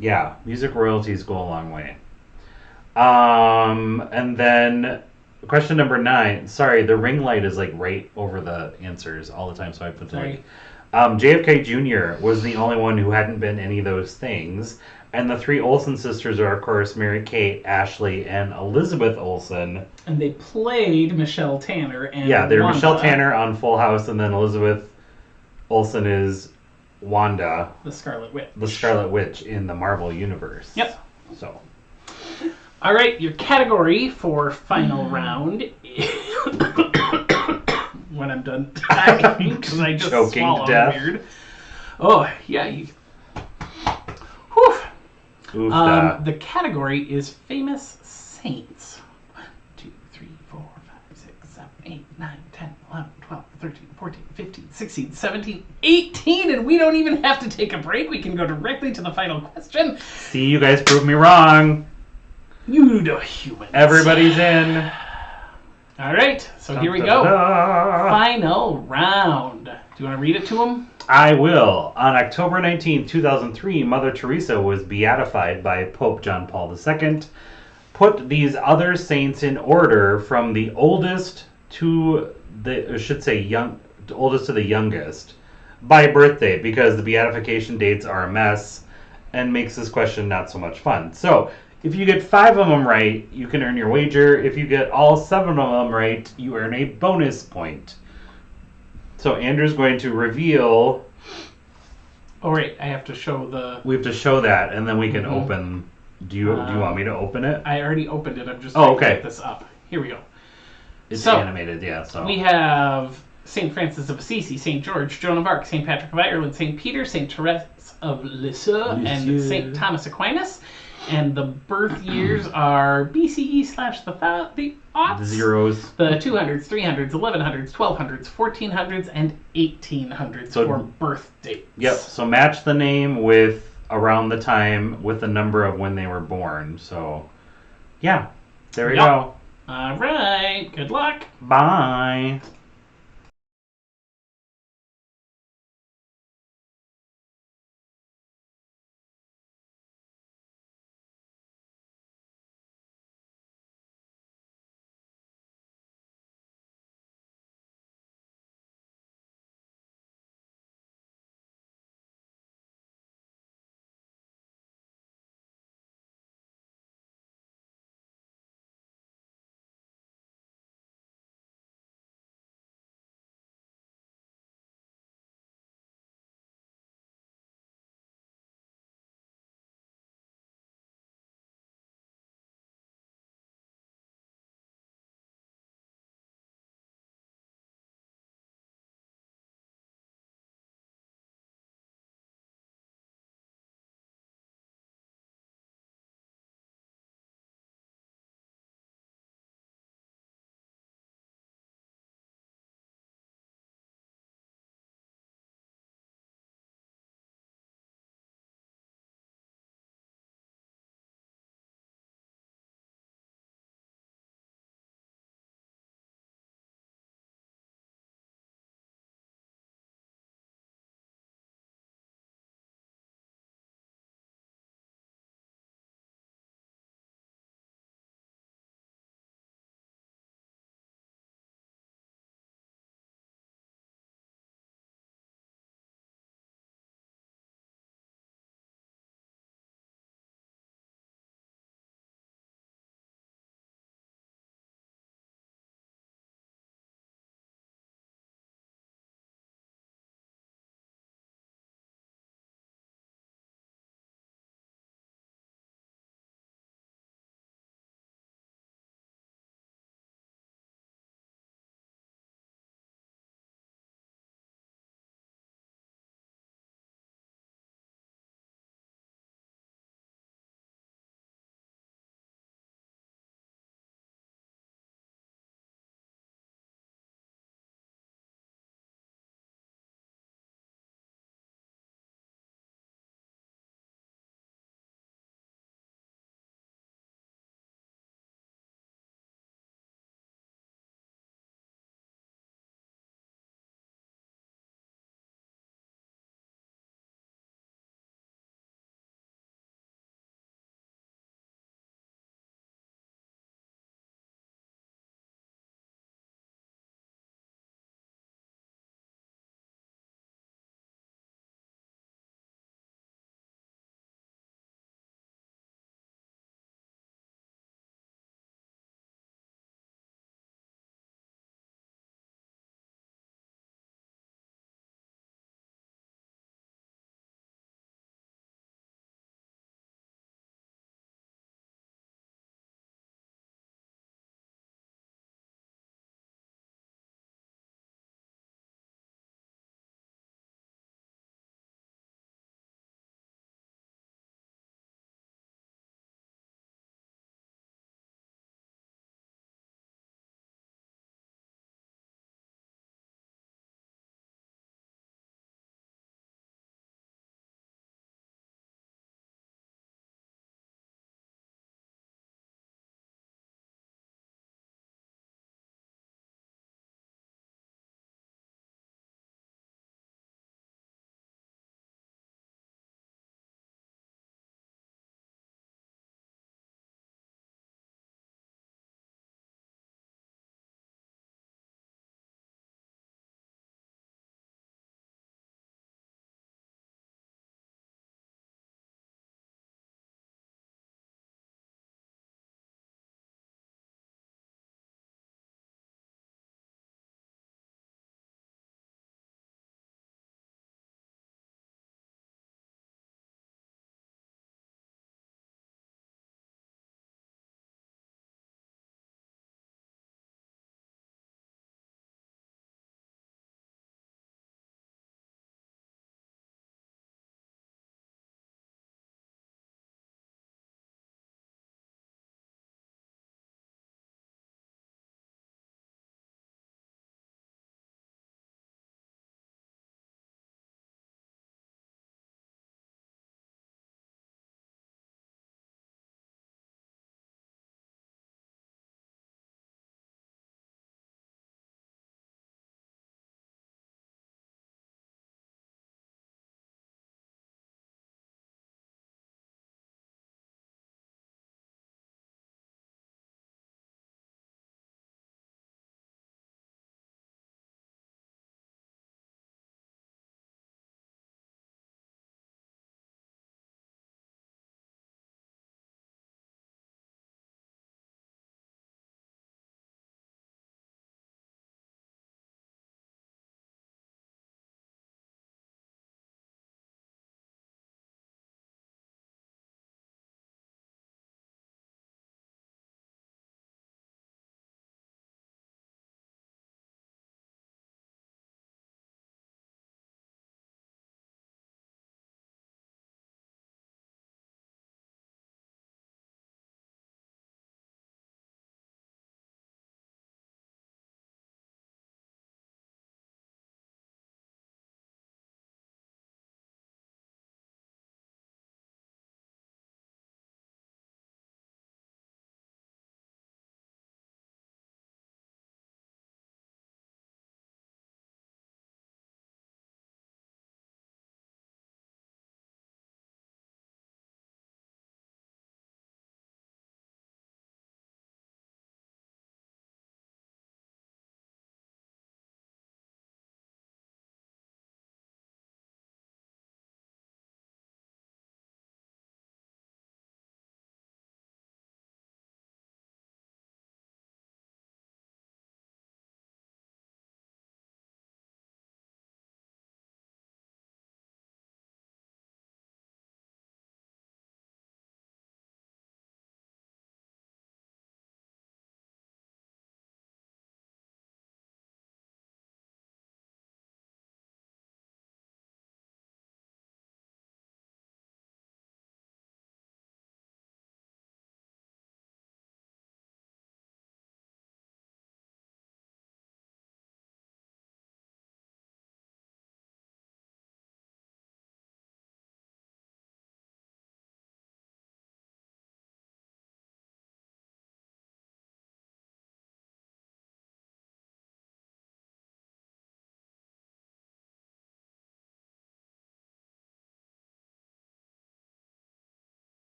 D: Yeah, music royalties go a long way. And then question number 9. Sorry, the ring light is like right over the answers all the time, so I put
C: Sorry.
D: JFK Jr. was the only one who hadn't been any of those things. And the 3 Olsen sisters are, of course, Mary Kate, Ashley, and Elizabeth Olsen.
C: And they played Michelle Tanner and
D: Yeah, they're
C: Wanda,
D: Michelle Tanner on Full House, and then Elizabeth Olsen is Wanda,
C: the Scarlet Witch.
D: the Scarlet Witch in the Marvel Universe.
C: Yep.
D: So,
C: All right, your category for final round is... when I'm done talking, because I just
D: Choking to
C: swallowed
D: death.
C: weird. Oh, yeah. Whew.
D: oof,
C: The category is famous saints. 1, 2, 3, 4, 5, 6, 7, 8, 9, 10, 11, 12, 13, 14, 15, 16, 17, 18, and we don't even have to take a break. We can go directly to the final question.
D: see, you guys proved me wrong.
C: You the humans.
D: Everybody's in.
C: All right, so here we go.
D: Da-da-da.
C: Final round. Do you want to read it to him?
D: I will. On October 19, 2003, Mother Teresa was beatified by Pope John Paul II. Put these other saints in order from the oldest to the, oldest to the youngest by birthday, because the beatification dates are a mess and makes this question not so much fun. So, if you get 5 of them right, you can earn your wager. If you get all 7 of them right, you earn a bonus point. So Andrew's going to reveal
C: Oh, wait, I have to show the...
D: We have to show that, and then we can open. Do you want me to open it?
C: I already opened it. I'm just trying to get this up. Here we go.
D: It's
C: So,
D: animated, yeah. So
C: we have St. Francis of Assisi, St. George, Joan of Arc, St. Patrick of Ireland, St. Peter, St. Teresa of Lisieux, and St. Thomas Aquinas. And the birth years are BCE / the aughts.
D: the zeros.
C: The 200s, 300s, 1100s, 1200s, 1400s, and 1800s for birth dates.
D: Yep. So match the name with around the time with the number of when they were born. So, yeah. There we go.
C: All right. Good luck.
D: Bye.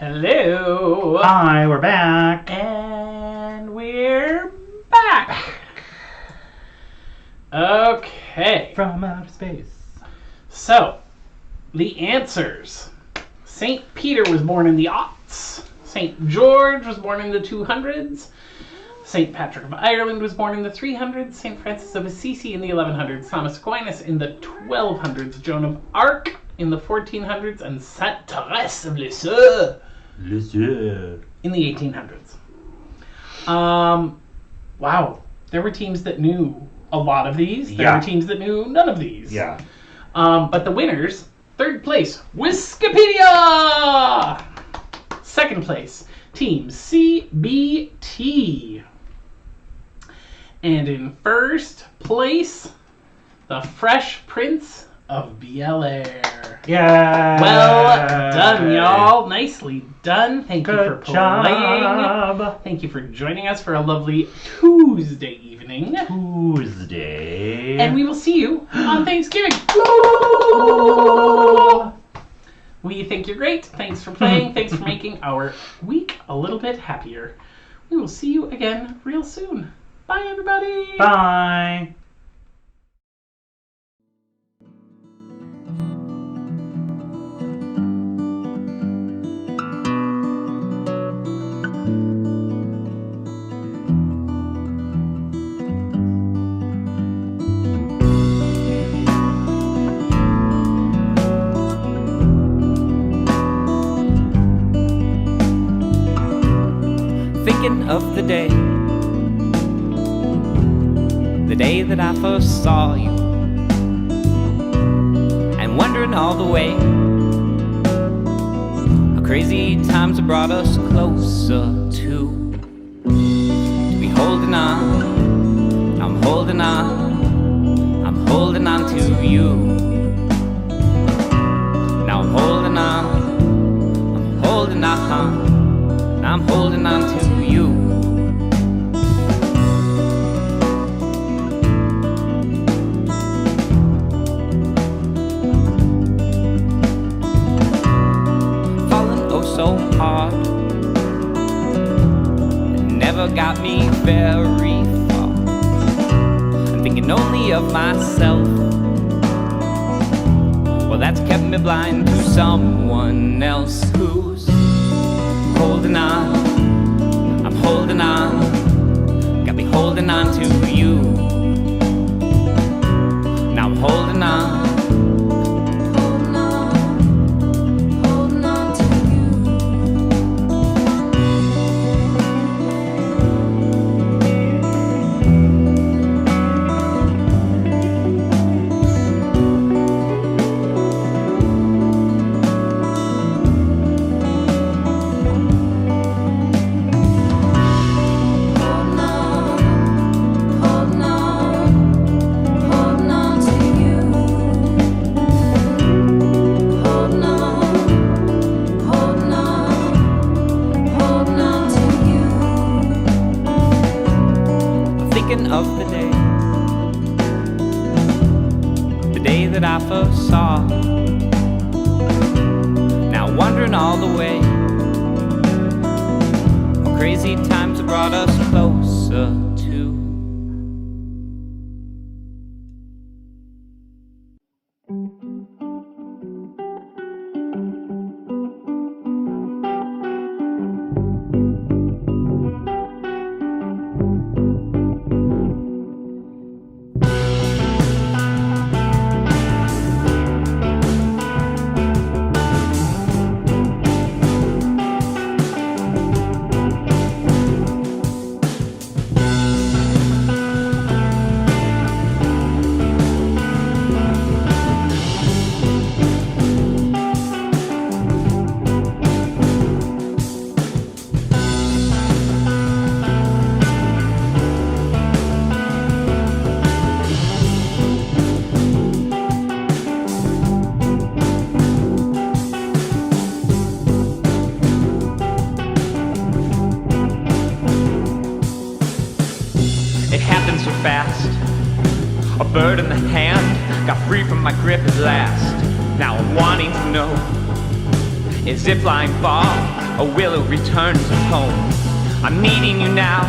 C: Hello.
D: Hi, we're back.
C: And we're back. Okay.
D: From outer space.
C: So, the answers. St. Peter was born in the aughts. St. George was born in the 200s. St. Patrick of Ireland was born in the 300s. St. Francis of Assisi in the 1100s. Thomas Aquinas in the 1200s. Joan of Arc in the 1400s. And Saint Teresa of Lisieux in the 1800s. Wow. There were teams that knew a lot of these. There were teams that knew none of these.
D: Yeah.
C: But the winners, third place, Wikipedia! Second place, Team CBT. And in first place, the Fresh Prince of Bel-Air.
D: Yeah.
C: Well done, y'all. Nicely done. Thank you for
D: Good
C: playing.
D: job.
C: Thank you for joining us for a lovely Tuesday evening.
D: Tuesday.
C: And we will see you on Thanksgiving. We think you're great. Thanks for playing. Thanks for making our week a little bit happier. We will see you again real soon. Bye, everybody.
D: Bye.
A: Thinking of the day that I first saw you, and wondering all the way how crazy times have brought us closer to be holding on. I'm holding on. I'm holding on to you. Now I'm holding on. I'm holding on. I'm holding on to you. Falling oh so hard, it never got me very far. I'm thinking only of myself. Well, that's kept me blind to someone else who's holding on, I'm holding on, got me holding on to you. Now I'm holding on, holding on, holding on to you. Of the day that I first saw, now wondering all the way how crazy times have brought us closer to. Fast, a bird in the hand, got free from my grip at last. Now I'm wanting to know,
B: Is it flying far, or will it return to home? I'm needing you now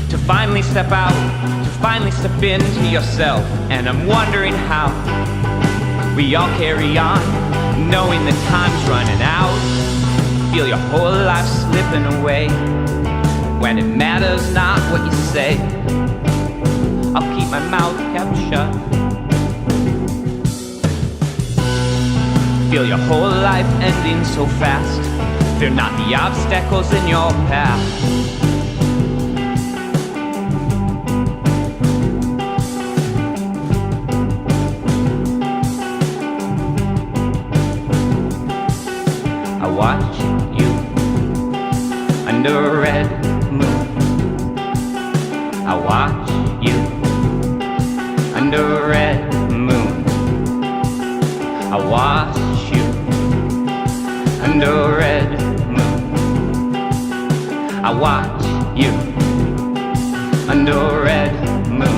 B: to finally step out, to finally step into yourself. And I'm wondering how we all carry on, knowing the time's running out. Feel your whole life slipping away, when it matters not what you say. I'll keep my mouth kept shut. Feel your whole life ending so fast. They're not the obstacles in your path. I watch you under a red moon. I watch you under a red moon. I watch you under a red moon. I watch you under a red moon.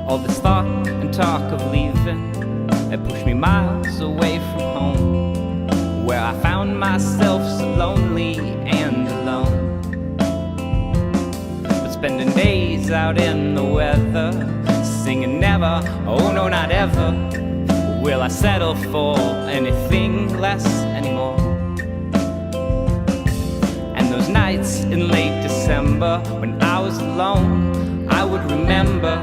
A: All this thought and talk of leaving, it pushed me miles away from home, where I found myself so lonely and alone. But spending days out in the weather, singing never, oh no not ever, will I settle for anything less anymore. And those nights in late December, when I was alone, I would remember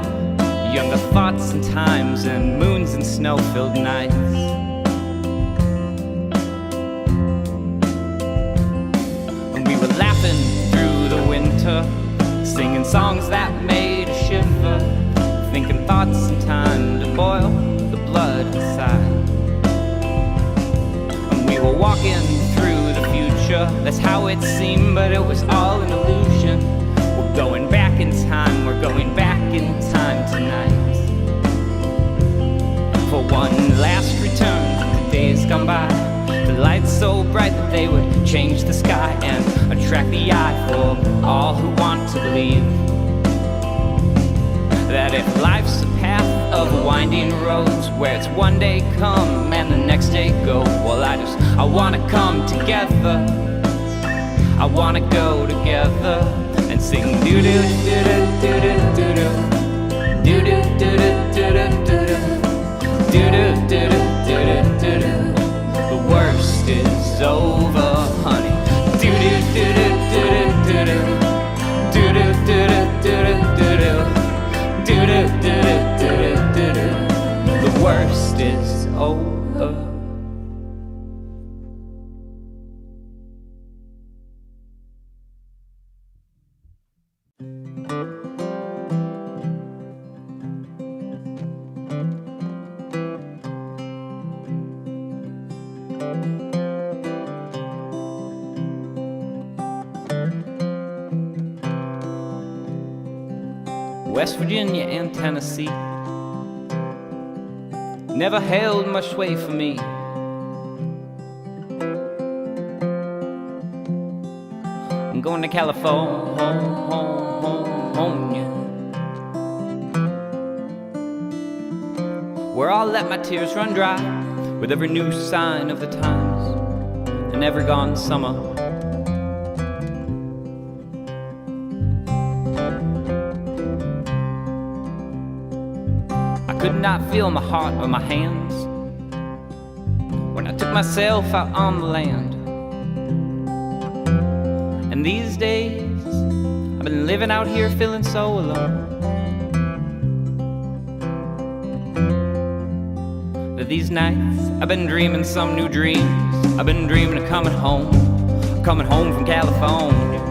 A: younger thoughts and times and moons and snow-filled nights. And we were laughing through the winter, singing songs that made us shiver, thinking thoughts and time to boil the blood inside. And we were walking through the future, that's how it seemed, but it was all an illusion. We're going back in time, we're going back in time tonight. For one last return, the days gone by, the lights so bright that they would change the sky and attract the eye for all who want to believe that if life's a path of winding roads where it's one day come and the next day go, well I wanna come together, I wanna go together and sing doo doo doo doo doo doo doo. Do do do do do do do do do do do do do. The worst is over, honey. Do do do do do do do do do do do do do do do do do. The worst is over. West Virginia and Tennessee never held much sway for me. I'm going to California, where I'll let my tears run dry with every new sign of the times and every gone summer. I could not feel my heart or my hands when I took myself out on the land. And these days, I've been living out here feeling so alone. That these nights, I've been dreaming some new dreams. I've been dreaming of coming home from California.